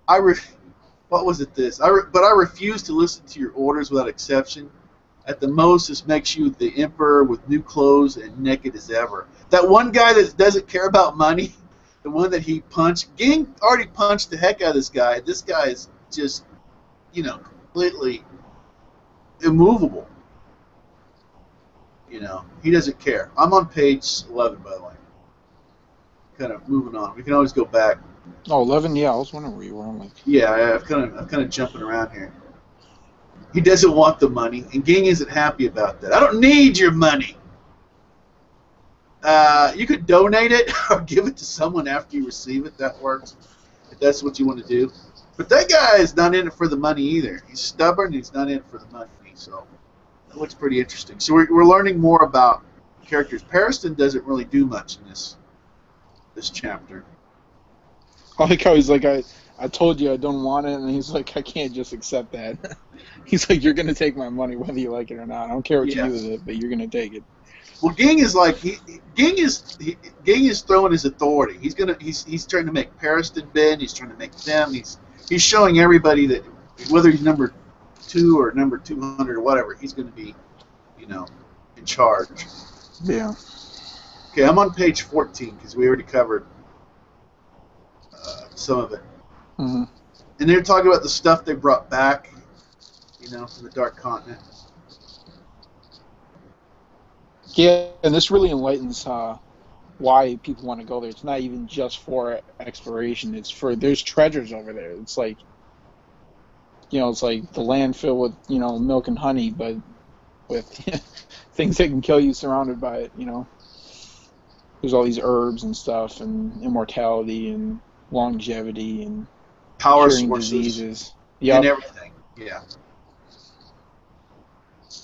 Speaker 1: what was it? But I refuse to listen to your orders without exception. At the most, this makes you the emperor with new clothes and naked as ever. That one guy that doesn't care about money, the one that he punched, Ging already punched the heck out of this guy. This guy is just, completely immovable. He doesn't care. I'm on page 11, by the way. kind of moving on. We can always go back.
Speaker 3: Oh, 11? Yeah, I was wondering where you were. I'm like,
Speaker 1: Yeah, I'm kind of jumping around here. He doesn't want the money, and Ging isn't happy about that. I don't need your money. You could donate it or give it to someone after you receive it. That works if that's what you want to do. But that guy is not in it for the money either. He's stubborn. He's not in it for the money. So that looks pretty interesting. So we're learning more about characters. Pariston doesn't really do much in this chapter.
Speaker 3: I like how he's like, I told you I don't want it, and he's like, I can't just accept that. He's like, you're gonna take my money whether you like it or not. I don't care what you do with it, but you're gonna take it.
Speaker 1: Well, Ging is like Ging is throwing his authority. He's trying to make Pariston bend. He's trying to make them. He's showing everybody that whether he's number 2 or number 200 or whatever, he's going to be, in charge.
Speaker 3: Yeah.
Speaker 1: Okay, I'm on page 14 because we already covered some of it.
Speaker 3: Mm-hmm.
Speaker 1: And they're talking about the stuff they brought back, from the Dark Continent.
Speaker 3: Yeah, and this really enlightens why people want to go there. It's not even just for exploration. It's there's treasures over there. It's like, it's like the land filled with, milk and honey, but with things that can kill you surrounded by it, There's all these herbs and stuff and immortality and longevity and
Speaker 1: power
Speaker 3: curing
Speaker 1: sources
Speaker 3: diseases.
Speaker 1: And everything. Yeah.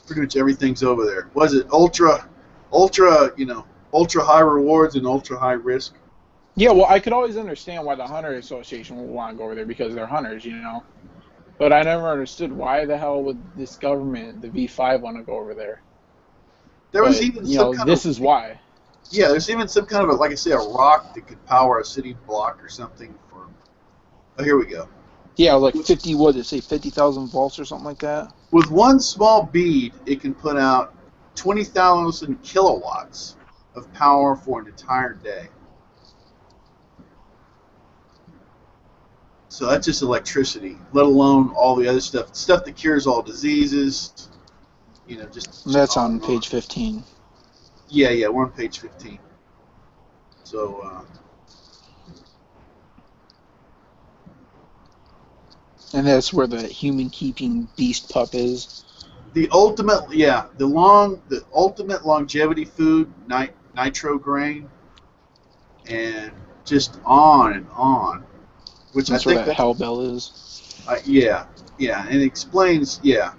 Speaker 1: Pretty much everything's over there. Was it ultra high rewards and ultra high risk?
Speaker 3: Yeah, well, I could always understand why the Hunter Association would want to go over there because they're hunters, But I never understood why the hell would this government, the V5, want to go over there.
Speaker 1: There was even some kind
Speaker 3: this is why.
Speaker 1: Yeah, there's even some kind of like I say, a rock that could power a city block or something. Oh, here we go.
Speaker 3: Yeah, like 50. What did it say? 50,000 volts or something like that.
Speaker 1: With one small bead, it can put out 20,000 kilowatts of power for an entire day. So that's just electricity, let alone all the other stuff that cures all diseases.
Speaker 3: That's on page 15.
Speaker 1: Yeah, we're on page 15. So.
Speaker 3: And that's where the human-keeping beast pup is.
Speaker 1: The ultimate longevity food, nitro grain, and just on and on. Which
Speaker 3: that's where that hellbell is.
Speaker 1: Yeah, and it explains. Yeah,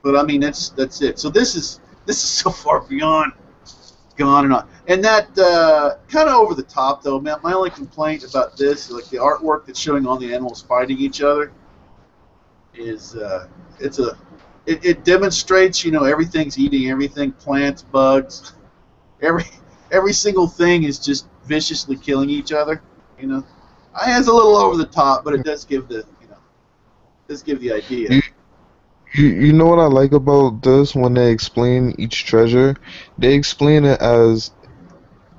Speaker 1: but I mean that's it. So this is so far beyond gone and on, and that kind of over the top though. Man, my only complaint about this, like the artwork that's showing all the animals fighting each other, is it demonstrates everything's eating everything, plants, bugs, every single thing is just viciously killing each other. It's a little over the top, but it does give the idea.
Speaker 2: You know what I like about this when they explain each treasure? They explain it as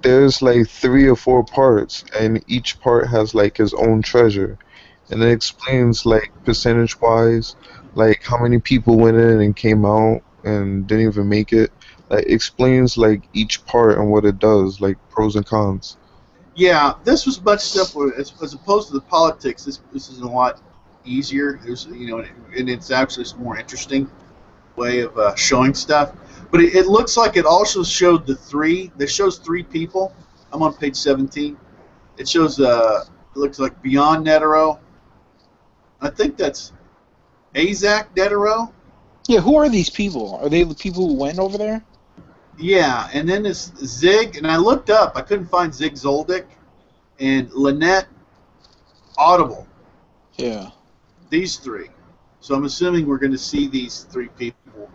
Speaker 2: there's like 3 or 4 parts, and each part has like its own treasure. And it explains like percentage wise, like how many people went in and came out and didn't even make it. Like explains like each part and what it does, like pros and cons.
Speaker 1: Yeah, this was much simpler as opposed to the politics. This is a lot easier. There's and it's actually a more interesting way of showing stuff. But it looks like it also showed That shows 3 people. I'm on page 17. It shows it looks like Beyond Netero. I think that's Azak Netero.
Speaker 3: Yeah, who are these people? Are they the people who went over there?
Speaker 1: Yeah, and then this Zig, and I looked up. I couldn't find Zig Zoldyck and Lynette Audible.
Speaker 3: Yeah.
Speaker 1: These 3. So I'm assuming we're going to see these 3 people.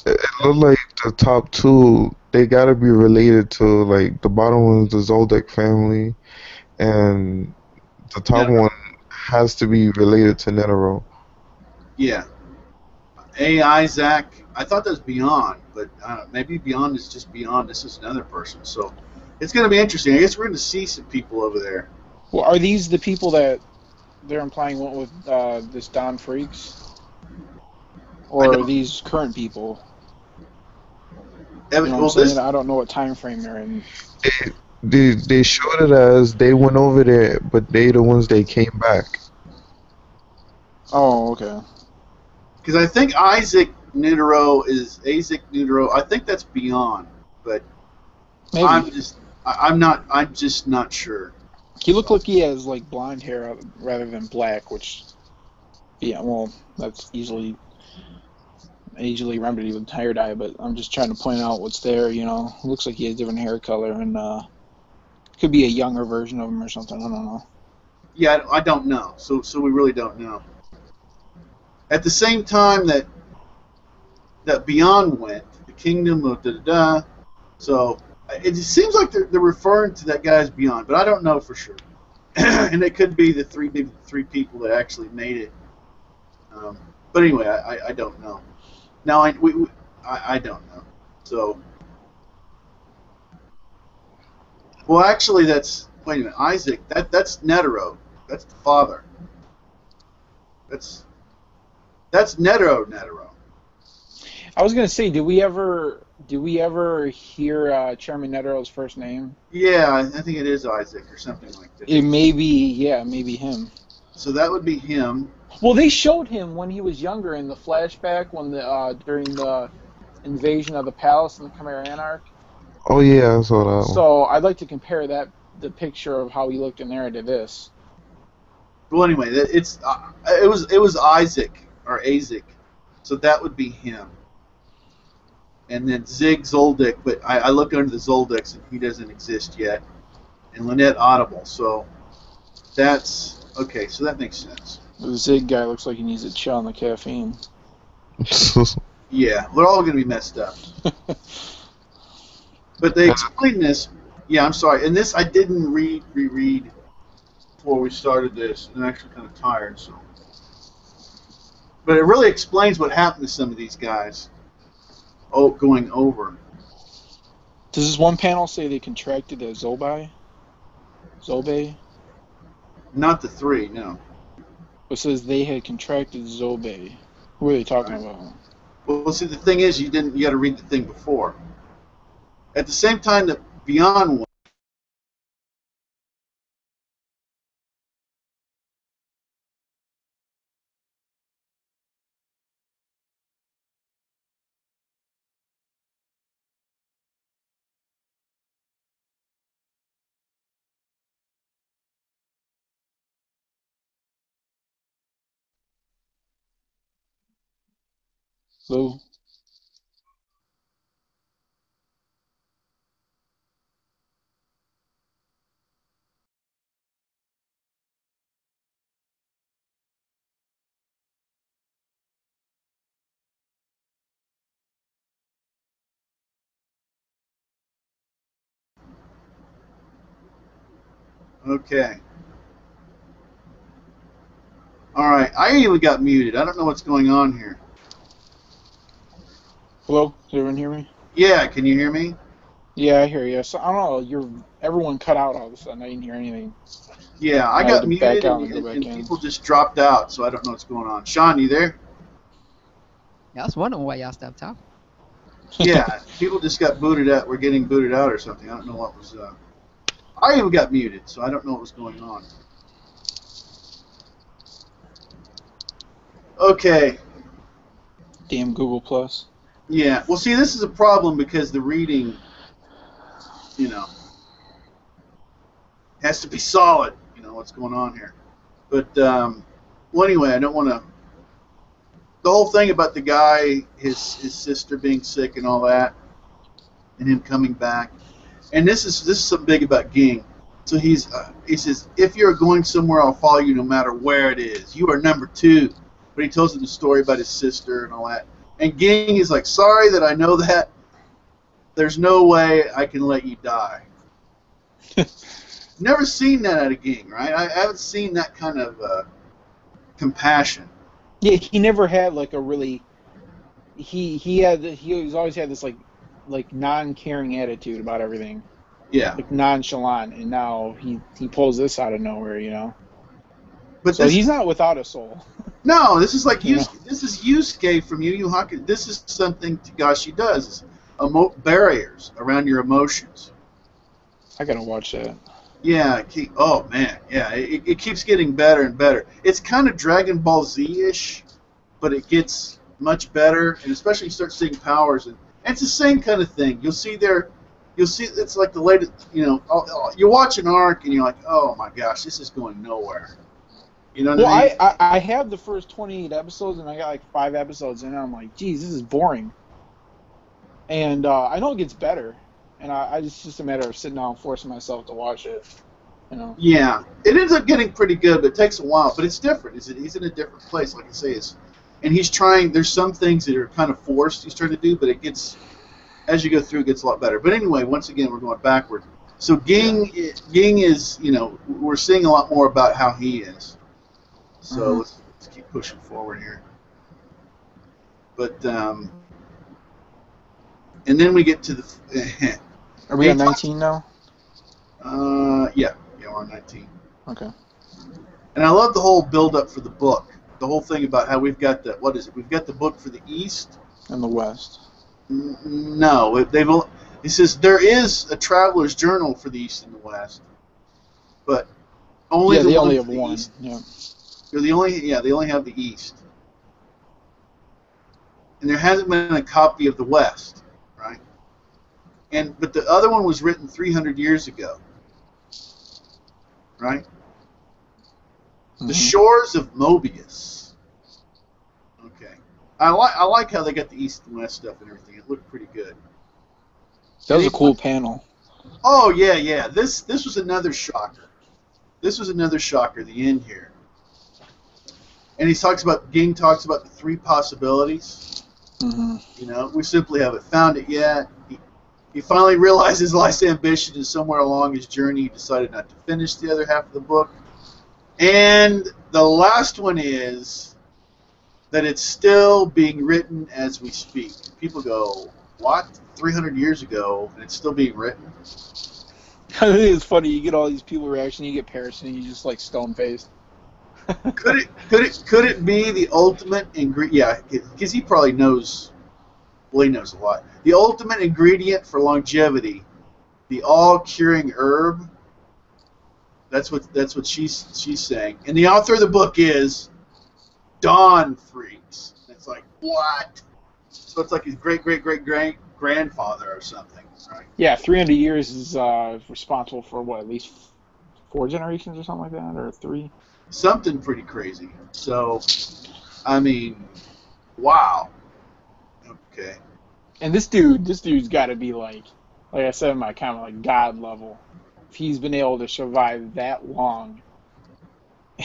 Speaker 2: It looked like the top 2, they gotta be related to, like, the bottom one is the Zoldyck family, and the top one has to be related to Netero.
Speaker 1: Yeah. Isaac. I thought that was Beyond, but maybe Beyond is just Beyond. This is another person. So it's going to be interesting. I guess we're going to see some people over there.
Speaker 3: Well, are these the people that they're implying went with this Don Freaks? Or are these current people? You know what I'm saying? I don't know what time frame they're in.
Speaker 2: they showed it as they went over there, but they the ones they came back.
Speaker 3: Oh, okay.
Speaker 1: Because I think Isaac Nutero. I think that's beyond, but
Speaker 3: Maybe.
Speaker 1: I'm just not sure.
Speaker 3: He looked
Speaker 1: So
Speaker 3: like he has like blonde hair rather than black, which yeah, well, that's easily remedied with hair dye. But I'm just trying to point out what's there. You know, looks like he has different hair color, and could be a younger version of him or something. I don't know.
Speaker 1: yeah, I don't know. So we really don't know. At the same time that Beyond went, the kingdom of da da da. So it seems like they're referring to that guy as Beyond, but I don't know for sure. And it could be maybe the three people that actually made it. Um, but anyway, I don't know. Now I don't know. So well, actually, that's wait a minute, Isaac. That's Netero. That's the father. That's that's Netero.
Speaker 3: I was gonna say, did we ever hear Chairman Netero's first name?
Speaker 1: Yeah, I think it is Isaac or something like that.
Speaker 3: It may be, yeah, maybe him.
Speaker 1: So that would be him.
Speaker 3: Well, they showed him when he was younger in the flashback when the during the invasion of the palace in the Chimera Anarch.
Speaker 2: Oh yeah, I saw that one.
Speaker 3: So I'd like to compare the picture of how he looked in there to this.
Speaker 1: Well, anyway, it was Isaac or Azek, so that would be him. And then Zig Zoldyck, but I looked under the Zoldycks and he doesn't exist yet. And Lynette Audible, so that's okay. So that makes sense.
Speaker 3: The Zig guy looks like he needs to chill on the caffeine.
Speaker 1: Yeah, we're all going to be messed up. But they explain this. Yeah, I'm sorry. And this I didn't reread before we started this. I'm actually kind of tired, so. But it really explains what happened to some of these guys. Oh, going over.
Speaker 3: Does this one panel say they contracted a Zobai? Zobe?
Speaker 1: Not the three, no.
Speaker 3: It says they had contracted Zobe. Who are they talking
Speaker 1: Right.
Speaker 3: about?
Speaker 1: Well, see, the thing is, you got to read the thing before. At the same time that Beyond went,
Speaker 3: Lou?
Speaker 1: okay. All right, I even got muted. I don't know what's going on here.
Speaker 3: Hello? Does everyone hear me?
Speaker 1: Yeah, can you hear me?
Speaker 3: Yeah, I hear you. So I don't know. Everyone cut out all of a sudden. I didn't hear anything.
Speaker 1: Yeah, I
Speaker 3: I had
Speaker 1: got
Speaker 3: to back
Speaker 1: muted
Speaker 3: out
Speaker 1: and,
Speaker 3: and go
Speaker 1: and,
Speaker 3: back
Speaker 1: and
Speaker 3: in.
Speaker 1: people just dropped out, so I don't know what's going on. Sean, you there?
Speaker 5: Yeah, I was wondering why y'all stopped talking.
Speaker 1: Yeah, people just got booted out. We're getting booted out or something. I don't know what was. I even got muted, so I don't know what was going on. Okay.
Speaker 3: Damn Google Plus.
Speaker 1: Yeah. Well, see, this is a problem because the reading, you know, has to be solid. You know what's going on here. But well, anyway, I don't want to. The whole thing about the guy, his sister being sick and all that, and him coming back, and this is something big about Ging. So he says, if you're going somewhere, I'll follow you no matter where it is. You are number two. But he tells him the story about his sister and all that. And Ging is like, sorry that I know that. There's no way I can let you die. Never seen that out of Ging, right? I haven't seen that kind of compassion.
Speaker 3: Yeah, he never had like a really. He's always had this like non-caring attitude about everything,
Speaker 1: Yeah.
Speaker 3: like nonchalant, and now he pulls this out of nowhere, you know.
Speaker 1: But
Speaker 3: So
Speaker 1: this,
Speaker 3: he's not without a soul.
Speaker 1: no, this is like
Speaker 3: You know.
Speaker 1: This is Yusuke from Yu Yu Hakusho. This is something Tagashi does. Is barriers around your emotions.
Speaker 3: I gotta watch that.
Speaker 1: Yeah, oh man, yeah, it keeps getting better and better. It's kind of Dragon Ball Z-ish, but it gets much better, and especially you start seeing powers, and it's the same kind of thing. You'll see it's like the latest, you watch an arc and you're like, oh my gosh, this is going nowhere. You know what
Speaker 3: Well,
Speaker 1: I mean?
Speaker 3: I have the first 28 episodes, and I got like 5 episodes in, and I'm like, geez, this is boring. And I know it gets better, and it's just a matter of sitting down and forcing myself to watch it. You know?
Speaker 1: Yeah, it ends up getting pretty good, but it takes a while. But it's different. He's in a different place, like I say. And he's trying. There's some things that are kind of forced. He's trying to do, but it gets as you go through, it gets a lot better. But anyway, once again, we're going backward. So Ging is, we're seeing a lot more about how he is. So let's keep pushing forward here. But and then we get to the.
Speaker 3: Are we on 19 now?
Speaker 1: Yeah, we're on 19.
Speaker 3: Okay.
Speaker 1: And I love the whole build-up for the book. The whole thing about how we've got what is it? We've got the book for the East.
Speaker 3: And the West.
Speaker 1: No, it says there is a traveler's journal for the East and the West, but only
Speaker 3: they only have one.
Speaker 1: East.
Speaker 3: Yeah.
Speaker 1: They only have the East, and there hasn't been a copy of the West, right? But the other one was written 300 years ago, right?
Speaker 3: Mm-hmm.
Speaker 1: The Shores of Mobius. Okay, I like how they got the East and West stuff and everything. It looked pretty good.
Speaker 3: That was a cool panel.
Speaker 1: Oh yeah. This was another shocker. The end here. And Ging talks about the 3 possibilities.
Speaker 3: Mm-hmm.
Speaker 1: We simply haven't found it yet. He finally realized his life's ambition is somewhere along his journey. He decided not to finish the other half of the book. And the last one is that it's still being written as we speak. People go, what? 300 years ago, and it's still being written?
Speaker 3: I think it's funny. You get all these people reaction. You get Paris, and you just like stone faced.
Speaker 1: Could it be the ultimate ingredient? Yeah, because he probably knows. Well, he knows a lot. The ultimate ingredient for longevity, the all-curing herb. That's what she's saying. And the author of the book is Dawn Freaks. It's like, what? So it's like his great-great-great-grandfather or something, right?
Speaker 3: Yeah, 300 years is responsible for what, at least 4 generations or something like that, or 3?
Speaker 1: Something pretty crazy. So, I mean, wow. Okay.
Speaker 3: And this dude's got to be like I said in my comment, like God level. If he's been able to survive that long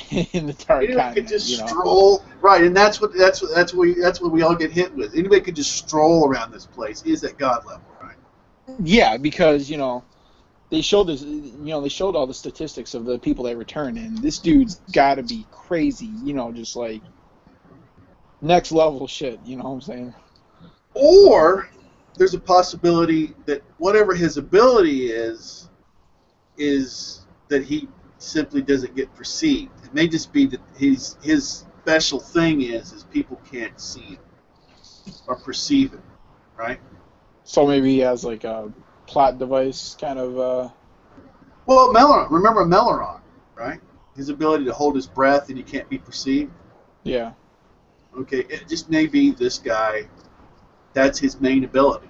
Speaker 3: in the dark continent,
Speaker 1: could just stroll right, and that's what we all get hit with. Anybody could just stroll around this place. Is at God level, right?
Speaker 3: Yeah, because they showed this. They showed all the statistics of the people that return, and this dude's got to be crazy. Just like next level shit. You know what I'm saying?
Speaker 1: Or there's a possibility that whatever his ability is that he simply doesn't get perceived. It may just be that his special thing is people can't see him or perceive him, right?
Speaker 3: So maybe he has like a plot device kind of.
Speaker 1: Well, remember Meleron, right? His ability to hold his breath and he can't be perceived.
Speaker 3: Yeah.
Speaker 1: Okay, it just may be this guy. That's his main ability.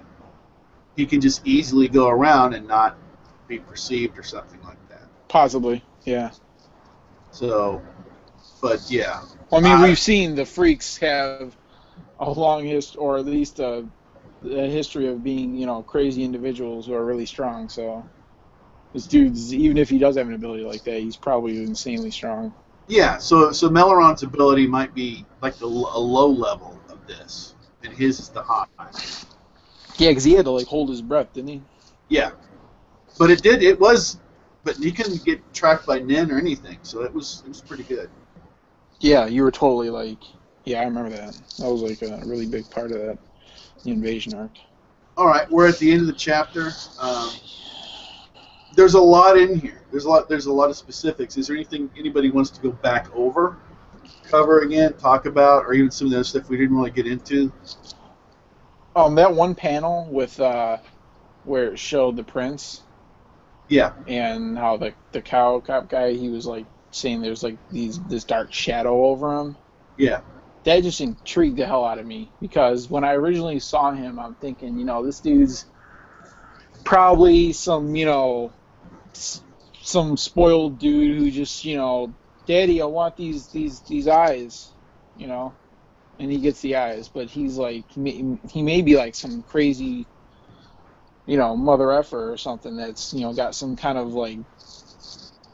Speaker 1: He can just easily go around and not be perceived or something like that.
Speaker 3: Possibly, yeah.
Speaker 1: So, but yeah.
Speaker 3: Well, I mean, we've seen the Freaks have a long history, or at least a history of being, crazy individuals who are really strong. So this dude's, even if he does have an ability like that, he's probably insanely strong.
Speaker 1: Yeah. So Meleron's ability might be like a low level of this, and his is the high.
Speaker 3: Yeah, because he had to hold his breath, didn't he?
Speaker 1: Yeah. But but he couldn't get tracked by Nin or anything, so it was pretty good.
Speaker 3: Yeah, you were totally yeah, I remember that. That was like a really big part of the invasion arc.
Speaker 1: All right, we're at the end of the chapter. There's a lot in here. There's a lot of specifics. Is there anything anybody wants to go back over, cover again, talk about, or even some of the other stuff we didn't really get into?
Speaker 3: That one panel with where it showed the prince.
Speaker 1: Yeah,
Speaker 3: and how the cow cop guy, he was like saying there's like this dark shadow over him.
Speaker 1: yeah,
Speaker 3: That just intrigued the hell out of me because when I originally saw him, I'm thinking, this dude's probably some, some spoiled dude who just, Daddy, I want these eyes, you know, and he gets the eyes, but he's like, he may be like some crazy, mother effer or something that's, got some kind of like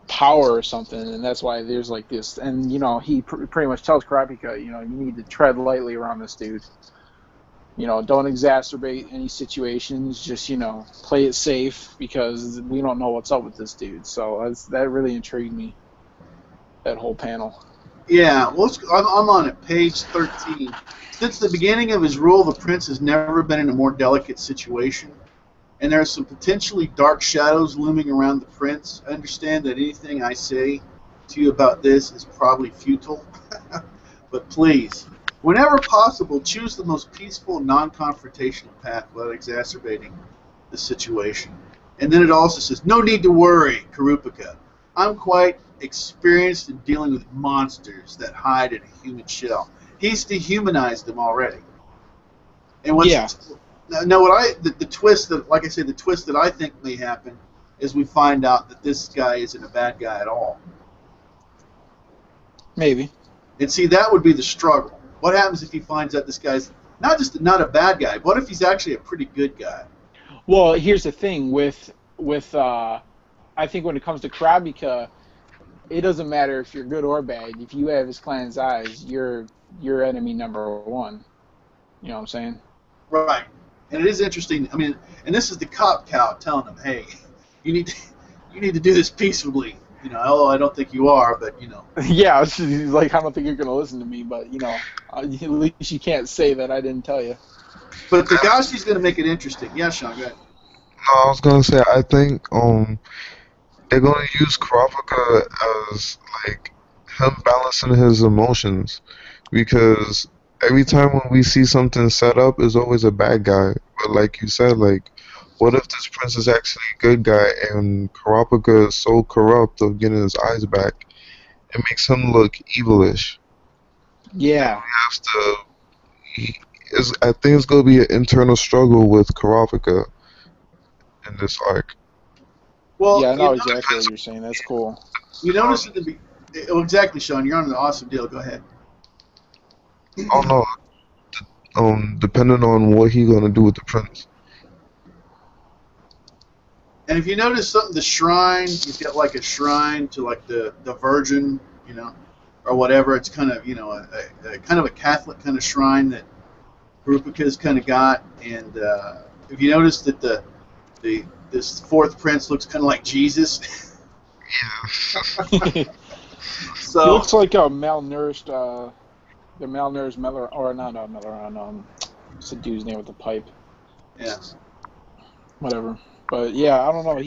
Speaker 3: power or something, and that's why there's like this, and he pretty much tells Karapika, you need to tread lightly around this dude. Don't exacerbate any situations. Just play it safe because we don't know what's up with this dude. So that really intrigued me. That whole panel.
Speaker 1: yeah. Well, I'm on it, page 13. Since the beginning of his rule, the prince has never been in a more delicate situation, and there are some potentially dark shadows looming around the prince. I understand that anything I say to you about this is probably futile, but please, whenever possible, choose the most peaceful, non-confrontational path without exacerbating the situation. And then it also says, no need to worry, Karupika. I'm quite experienced in dealing with monsters that hide in a human shell. He's dehumanized them already. And
Speaker 3: Yeah,
Speaker 1: now what the twist that, like I say, the twist that I think may happen is we find out that this guy isn't a bad guy at all.
Speaker 3: maybe.
Speaker 1: And see, that would be the struggle. What happens if he finds out this guy's not a bad guy? What if he's actually a pretty good guy?
Speaker 3: Well, here's the thing with I think when it comes to Karabika, it doesn't matter if you're good or bad. If you have his clan's eyes, you're enemy number one. You know what I'm saying?
Speaker 1: Right. And it is interesting. I mean, and this is the cop cow telling him, "Hey, you need to, you need to do this peaceably." Although I don't think you are, but
Speaker 3: Yeah, it's like I don't think you're gonna listen to me, but at least you can't say that I didn't tell you.
Speaker 1: But Tagashi's going to make it interesting. Yeah, Sean, go ahead.
Speaker 2: No, I was gonna say I think they're gonna use Kurapika as like him balancing his emotions because every time when we see something set up is always a bad guy. But like you said, like what if this prince is actually a good guy and Kurapika is so corrupt of getting his eyes back, it makes him look evilish.
Speaker 3: Yeah,
Speaker 2: Has to I think it's gonna be an internal struggle with Kurapika in this arc.
Speaker 1: Well,
Speaker 3: yeah, I know exactly what you're saying. That's cool.
Speaker 1: you notice it to be oh, exactly, Sean. You're on an awesome deal. Go ahead.
Speaker 2: I don't know. Depending on what he gonna do with the prince.
Speaker 1: And if you notice something, the shrine, you've got like a shrine to like the Virgin, or whatever. It's kind of a kind of a Catholic kind of shrine that Rupika's kind of got. And if you notice that the this fourth prince looks kind of like Jesus.
Speaker 2: Yeah.
Speaker 1: So
Speaker 3: He looks like a malnourished, the malnourished Miller, or not Miller, what's the dude's name with the pipe?
Speaker 1: yeah.
Speaker 3: Whatever. But yeah, I don't know.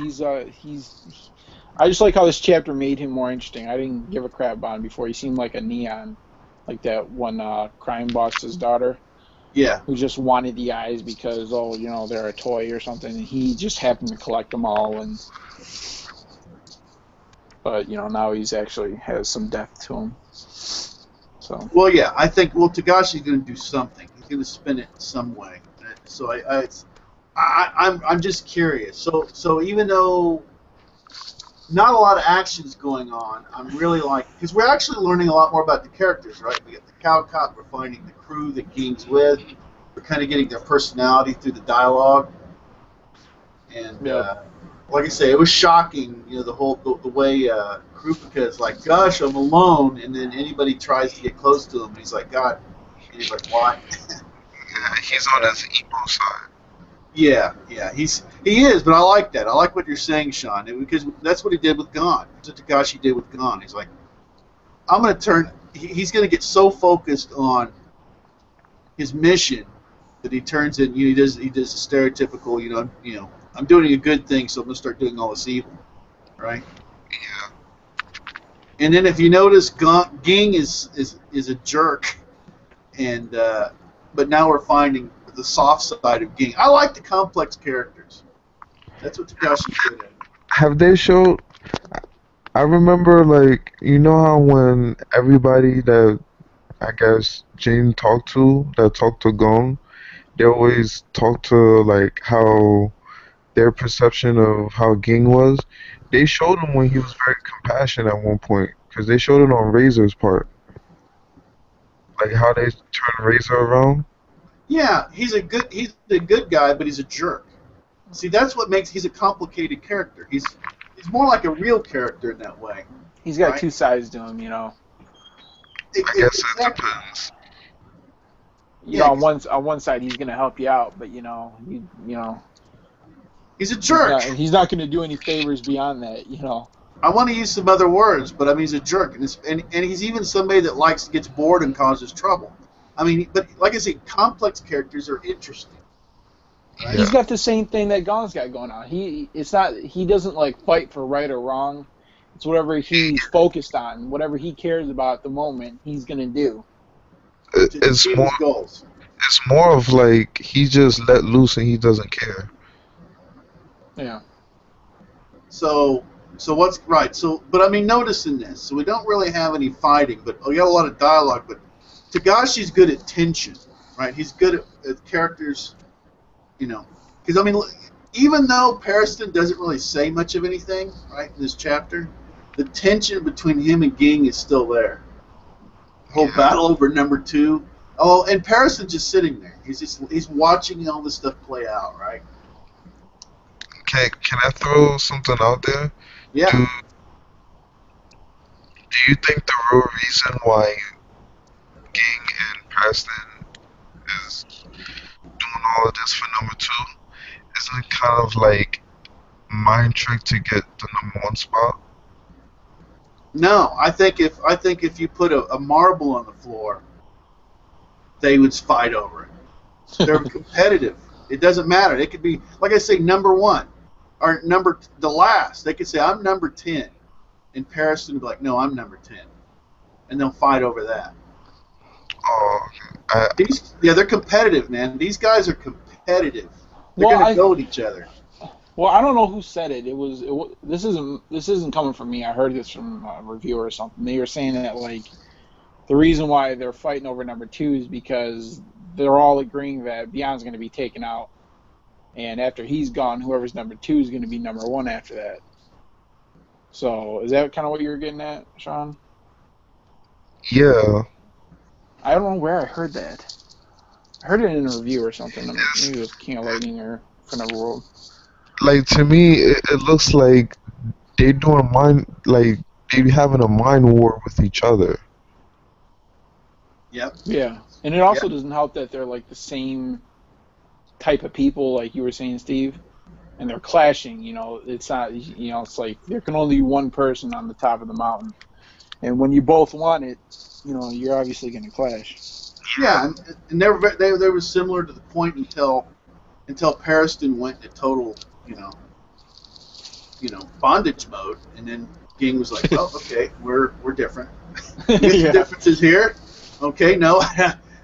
Speaker 3: I just like how this chapter made him more interesting. I didn't give a crap about him before. He seemed like a neon, like that one crime boss's daughter,
Speaker 1: Yeah.
Speaker 3: who just wanted the eyes because they're a toy or something. And he just happened to collect them all, but now he's actually has some depth to him. So
Speaker 1: Well, yeah. I think Tagashi's going to do something. He's going to spin it in some way. So I'm just curious. So even though not a lot of action's going on, I'm really because we're actually learning a lot more about the characters, right? We got the cow cop, we're finding the crew that Ging's with, we're kind of getting their personality through the dialogue, and
Speaker 3: yeah,
Speaker 1: like I say, it was shocking, the way Krupika is like, "Gosh, I'm alone," and then anybody tries to get close to him, and he's like, "God," and he's like, "What?"
Speaker 2: Yeah, he's on his emo side.
Speaker 1: Yeah, he is, but I like that. I like what you're saying, Sean, because that's what he did with Gon. That's what Takashi did with Gon. He's like, I'm going to turn. He's going to get so focused on his mission that he turns in. He does a stereotypical. I'm doing a good thing, so I'm going to start doing all this evil, right?
Speaker 2: Yeah.
Speaker 1: And then if you notice, Ging is a jerk, and but now we're finding the soft side of Ging. I like the complex characters. That's what Takashi's good at.
Speaker 2: have they showed? I remember, like, you know how when everybody that I guess Jane talked to Gong, they always talk to like how their perception of how Ging was. They showed him when he was very compassionate at one point, because they showed it on Razor's part, like how they turned Razor around.
Speaker 1: Yeah, he's a good guy, but he's a jerk. See, that's what makes he's a complicated character. He's more like a real character in that way,
Speaker 3: He's got
Speaker 1: right?
Speaker 3: two sides to him, you know.
Speaker 2: I guess it
Speaker 1: Exactly.
Speaker 2: depends.
Speaker 3: You know,
Speaker 1: Yeah,
Speaker 3: on one side he's gonna help you out, but you know,
Speaker 1: he's a jerk.
Speaker 3: he's not gonna do any favors beyond that, you know.
Speaker 1: I want to use some other words, but I mean he's a jerk, and he's even somebody that gets bored and causes trouble. I mean, but like I say, complex characters are interesting. Right?
Speaker 3: He's got the same thing that Gong's got going on. He doesn't like fight for right or wrong. It's whatever he's focused on, whatever he cares about at the moment, he's gonna do.
Speaker 1: To
Speaker 2: It's
Speaker 1: achieve
Speaker 2: more.
Speaker 1: his goals.
Speaker 2: It's more of like he just let loose and he doesn't care.
Speaker 3: Yeah.
Speaker 1: So what's right? So, but I mean, notice in this, so we don't really have any fighting, but we got a lot of dialogue. But Tagashi's good at tension, right? He's good at characters, you know. Because I mean, even though Pariston doesn't really say much of anything, right, in this chapter, the tension between him and Ging is still there. The whole battle over number 2. Oh, and Pariston's just sitting there. He's watching all this stuff play out, right?
Speaker 2: Can I throw something out there?
Speaker 1: Yeah.
Speaker 2: Do you think the real reason why Ging and Preston is doing all of this for number 2 isn't it kind of like mind trick to get the number 1 spot?
Speaker 1: No, I think if you put a marble on the floor, they would fight over it. They're competitive. It doesn't matter. It could be, like I say, number 1 or the last. They could say I'm number 10, and Paris would be like, no, I'm number 10, and they'll fight over that.
Speaker 2: Oh,
Speaker 1: They're competitive, man. These guys are competitive. They're gonna go at each other.
Speaker 3: Well, I don't know who said it. This isn't coming from me. I heard this from a reviewer or something. They were saying that like the reason why they're fighting over number 2 is because they're all agreeing that Beyond's going to be taken out, and after he's gone, whoever's number 2 is going to be number 1 after that. So is that kind of what you were getting at, Sean?
Speaker 2: yeah.
Speaker 3: I don't know where I heard that. I heard it in a review or something. Maybe it was King of Lightning or Friend of World.
Speaker 2: Like to me, it looks like they doing they be having a mind war with each other.
Speaker 1: Yep.
Speaker 3: Yeah, and it also doesn't help that they're like the same type of people, like you were saying, Steve, and they're clashing. You know, it's not. You know, it's like there can only be one person on the top of the mountain, and when you both want it, you know, you're obviously going to clash.
Speaker 1: Yeah, and they were similar to the point until Pariston went into total, bondage mode, and then Ging was like, "Oh, okay, we're different. You get the differences here. Okay, no,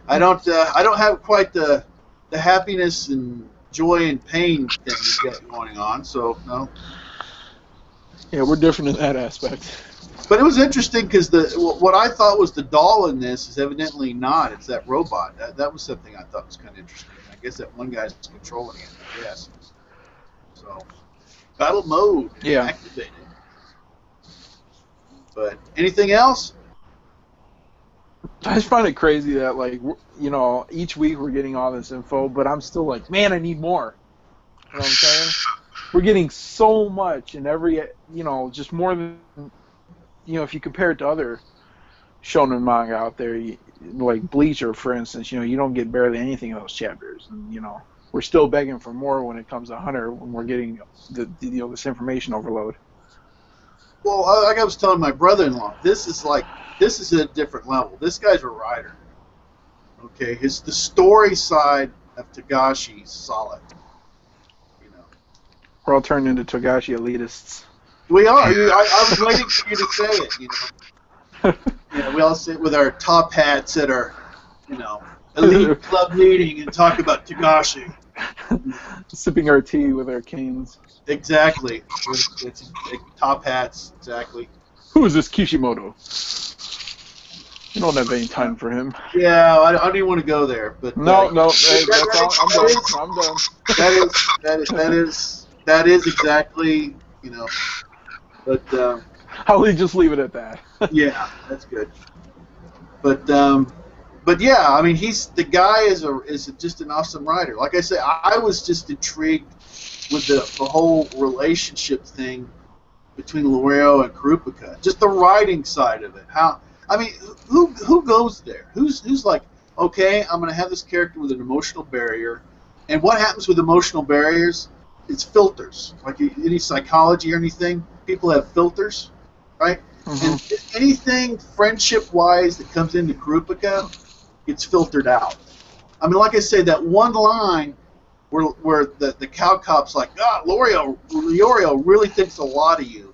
Speaker 1: I don't have quite the happiness and joy and pain thing you got going on. So no."
Speaker 3: Yeah, we're different in that aspect.
Speaker 1: But it was interesting because what I thought was the doll in this is evidently not. It's that robot. That was something I thought was kind of interesting. I guess that one guy's controlling it. I guess. So, battle mode activated. But anything else?
Speaker 3: I just find it crazy that each week we're getting all this info, but I'm still like, man, I need more. You know what I'm saying? We're getting so much in every, just more than. If you compare it to other shonen manga out there, like Bleacher, for instance, you don't get barely anything in those chapters. And, we're still begging for more when it comes to Hunter when we're getting this information overload.
Speaker 1: Well, like I was telling my brother-in-law, this is at a different level. This guy's a writer. Okay, the story side of Togashi is solid.
Speaker 3: We're all turned into Togashi elitists.
Speaker 1: We are. I was waiting for you to say it. We all sit with our top hats at our, elite club meeting and talk about Togashi.
Speaker 3: sipping our tea with our canes.
Speaker 1: Exactly. It's top hats. Exactly.
Speaker 3: Who is this Kishimoto? You don't have any
Speaker 1: Uh,
Speaker 3: time for him.
Speaker 1: yeah, I don't even want to go there, but
Speaker 3: No, hey, that's all. I'm done. I'm done.
Speaker 1: that is exactly, but
Speaker 3: I'll just leave it at that.
Speaker 1: yeah, that's good. But yeah, I mean, he's the guy is just an awesome writer. Like I say, I was just intrigued with the whole relationship thing between Laurel and Karupika. Just the writing side of it. How I mean, who goes there? Who's like, okay, I'm going to have this character with an emotional barrier, and what happens with emotional barriers? It's filters. Like any psychology or anything, people have filters, right?
Speaker 3: Mm-hmm.
Speaker 1: And anything friendship-wise that comes into Karupika, gets filtered out. I mean, like I say, that one line where the cow cop's like, L'Oreal really thinks a lot of you.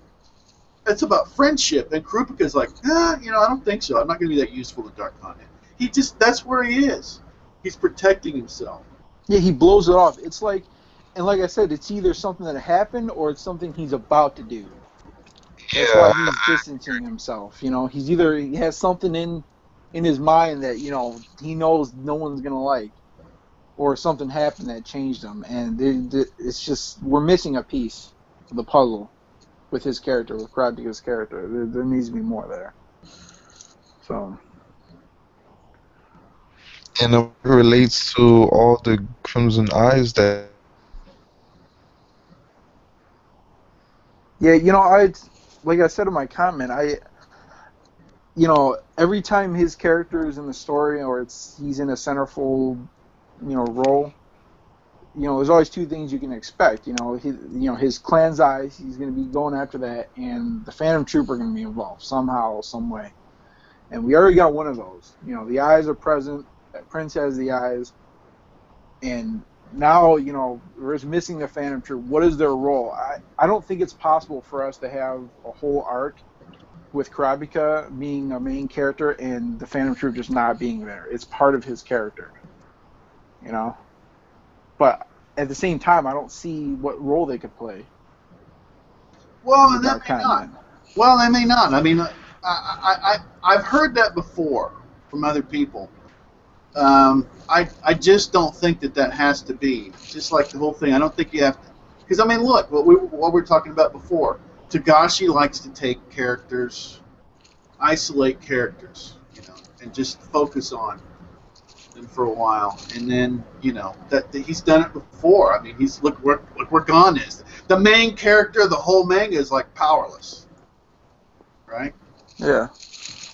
Speaker 1: It's about friendship, and Karupika's like, I don't think so. I'm not going to be that useful in Dark Continent. That's where he is. He's protecting himself.
Speaker 3: Yeah, he blows it off. It's like, and like I said, it's either something that happened or it's something he's about to do. That's why he's distancing himself. He has something in his mind that he knows no one's gonna like, or something happened that changed him, and it's just we're missing a piece of the puzzle with his character, with Kravdika's character. There needs to be more there. So.
Speaker 2: And it relates to all the Crimson Eyes that.
Speaker 3: Yeah, like I said in my comment, every time his character is in the story or he's in a centerfold, role, there's always two things you can expect. His clan's eyes, he's going to be going after that, and the Phantom Troop are going to be involved somehow, some way. And we already got one of those. The eyes are present. That Prince has the eyes, and now we're just missing the Phantom Troop. What is their role? I don't think it's possible for us to have a whole arc with Karabika being a main character and the Phantom Troop just not being there. It's part of his character, But at the same time, I don't see what role they could play.
Speaker 1: Well, and that may not. Well, they may not. I mean, I've heard that before from other people. I just don't think that has to be. Just like the whole thing, I don't think you have to. Because, I mean, look, what we were talking about before. Tagashi likes to take characters, isolate characters, and just focus on them for a while. And then, that he's done it before. I mean, look where Gon is. The main character of the whole manga is, like, powerless. Right?
Speaker 3: Yeah.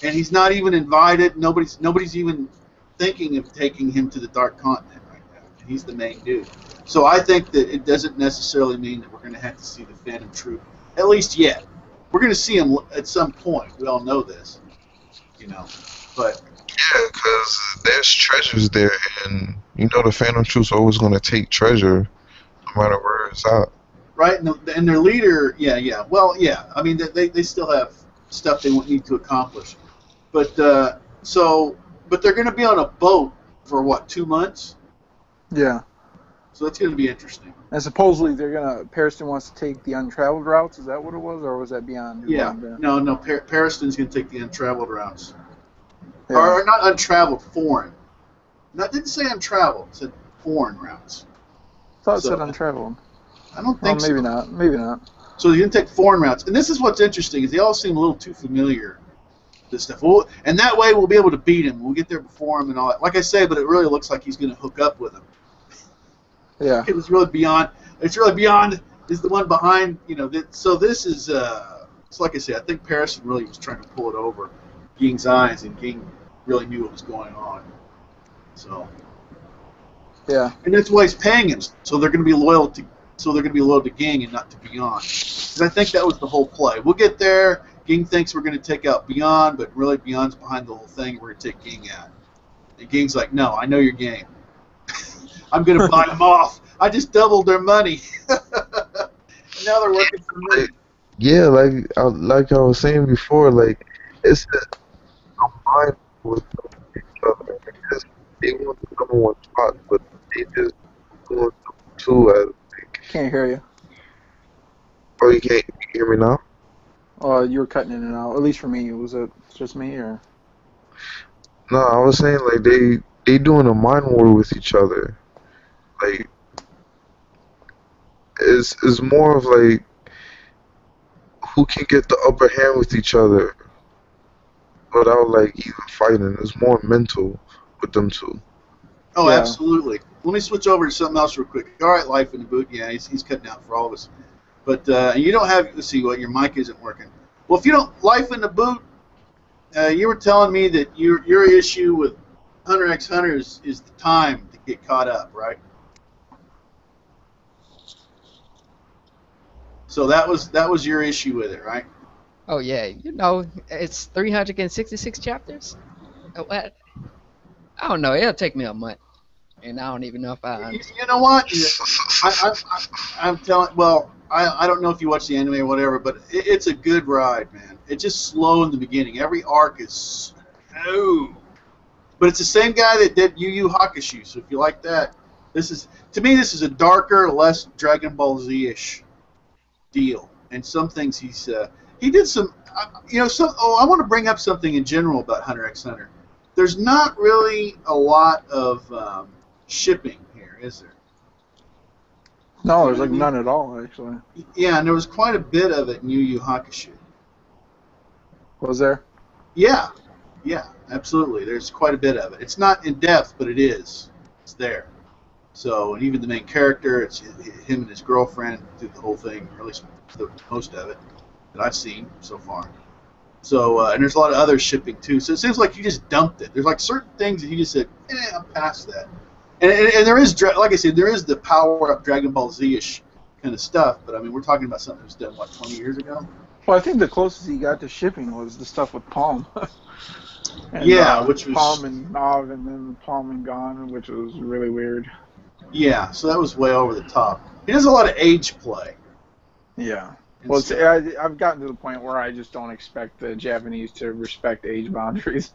Speaker 1: And he's not even invited. Nobody's even thinking of taking him to the Dark Continent right now. And he's the main dude. So I think that it doesn't necessarily mean that we're going to have to see the Phantom Troop, at least yet. We're going to see him at some point. We all know this, But
Speaker 2: yeah, because there's treasures there, and the Phantom Troop's always going to take treasure, no matter where it's at.
Speaker 1: Right, and their leader, yeah. Well, yeah. I mean, they still have stuff they need to accomplish, but but they're going to be on a boat for what, 2 months?
Speaker 3: Yeah.
Speaker 1: So that's going to be interesting.
Speaker 3: And supposedly Pariston wants to take the untraveled routes. Is that what it was, or was that beyond?
Speaker 1: Yeah. No. Pariston's going to take the untraveled routes,
Speaker 3: Yeah.
Speaker 1: or not untraveled, foreign. It didn't say untraveled. It said foreign routes.
Speaker 3: I thought it said untraveled.
Speaker 1: I don't think so.
Speaker 3: Maybe not. Maybe not.
Speaker 1: So you're going to take foreign routes, and this is what's interesting is they all seem a little too familiar. This stuff, and that way we'll be able to beat him. We'll get there before him and all that. Like I say, but it really looks like he's going to hook up with him.
Speaker 3: Yeah.
Speaker 1: It's really beyond. Is the one behind. So this is. It's like I say. I think Pariston really was trying to pull it over Ging's eyes, and Ging really knew what was going on. So.
Speaker 3: Yeah.
Speaker 1: And that's why he's paying him. So they're going to be loyal to. So they're going to be loyal to Ging and not to Beyond. Because I think that was the whole play. We'll get there. Ging thinks we're going to take out Beyond, but really Beyond's behind the whole thing, and we're going to take Ging out. And Ging's like, no, I know your game. I'm going to buy them off. I just doubled their money. And now they're working for me.
Speaker 2: Yeah, like I was saying before, like, it's a combined with each other. Because they want the number one spot, but they just doing two.
Speaker 3: Can't hear you.
Speaker 2: Oh, you can't hear me now?
Speaker 3: You were cutting in and out. At least for me, was it just me or?
Speaker 2: No, I was saying like they doing a mind war with each other. Like it's more of like who can get the upper hand with each other without like even fighting. It's more mental with them two.
Speaker 1: Oh,
Speaker 3: Yeah.
Speaker 1: absolutely. Let me switch over to something else real quick. All right, Life in the Boot. Yeah, he's cutting out for all of us. But you don't have. Let's see. What your mic isn't working. Well, if you don't Life in the Boot, you were telling me that your issue with Hunter x Hunter is the time to get caught up, right? So that was your issue with it, right?
Speaker 5: Oh yeah, it's 366 chapters. What? I don't know. It'll take me a month, and I don't even know if I
Speaker 1: You know what? I'm telling. Well, I don't know if you watch the anime or whatever, but it's a good ride, man. It's just slow in the beginning. Every arc is slow, but it's the same guy that did Yu Yu Hakusho. So if you like that, this is a darker, less Dragon Ball Z-ish deal. And some things he did some. I want to bring up something in general about Hunter x Hunter. There's not really a lot of shipping here, is there?
Speaker 3: No,
Speaker 1: You
Speaker 3: there's
Speaker 1: know
Speaker 3: like
Speaker 1: what I mean?
Speaker 3: none at all actually.
Speaker 1: Yeah, and there was quite a bit of it in Yu Yu Hakusho.
Speaker 3: Was there?
Speaker 1: Yeah, yeah, absolutely. There's quite a bit of it. It's not in depth, but it is. It's there. So, and even the main character, it's him and his girlfriend through the whole thing, or at least most of it that I've seen so far. So, and there's a lot of other shipping too. So it seems like you just dumped it. There's like certain things that he just said, I'm past that. And there is, like I said, there is the power up Dragon Ball Z-ish kind of stuff. But I mean, we're talking about something that was done, what, 20 years ago?
Speaker 3: Well, I think the closest he got to shipping was the stuff with Palm. And,
Speaker 1: Yeah, which was
Speaker 3: Palm and Nav, and then Palm and Gone, which was really weird.
Speaker 1: Yeah, so that was way over the top. He does a lot of age play.
Speaker 3: Yeah.
Speaker 1: and
Speaker 3: Well,
Speaker 1: stuff.
Speaker 3: I've gotten to the point where I just don't expect the Japanese to respect age boundaries.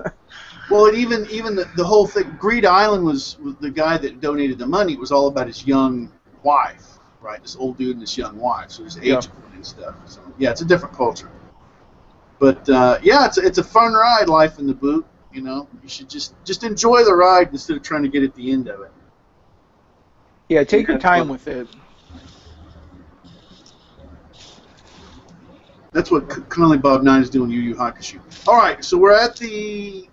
Speaker 1: Well, and even the whole thing, Greed Island was the guy that donated the money. It was all about his young wife, right? This old dude and this young wife. So there's age
Speaker 3: Yeah.
Speaker 1: and stuff. So yeah, it's a different culture. But yeah, it's a fun ride, Life in the Boot. You know, you should just enjoy the ride instead of trying to get at the end of it.
Speaker 3: Yeah, take your
Speaker 1: That's
Speaker 3: time
Speaker 1: what-
Speaker 3: with it.
Speaker 1: That's what Conley Bob 9 is doing. Yu Yu Hakusho. All right, so we're at the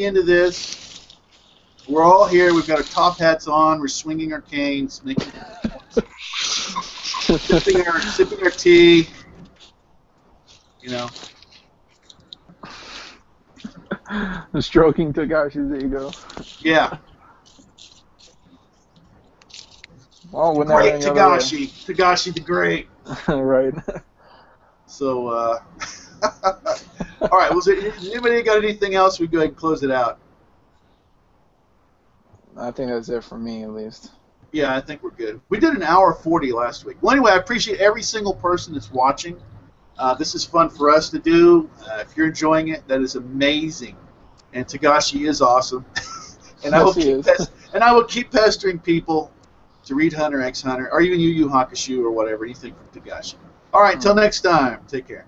Speaker 1: end of this. We're all here. We've got our top hats on. We're swinging our canes, making sipping our tea. You know.
Speaker 3: Stroking Tagashi's ego.
Speaker 1: Yeah.
Speaker 3: Well, wouldn't
Speaker 1: Great
Speaker 3: have any other way.
Speaker 1: Tagashi the Great.
Speaker 3: Right.
Speaker 1: So, all right. Was there anybody got anything else? We go ahead and close it out.
Speaker 3: I think that's it for me, at least.
Speaker 1: Yeah, I think we're good. We did an hour 40 last week. Well, anyway, I appreciate every single person that's watching. This is fun for us to do. If you're enjoying it, that is amazing. And Tagashi is awesome. And I will keep pestering people to read Hunter x Hunter, or even Yu Yu Hakusho or whatever, anything from Tagashi. All right, till next time. Take care.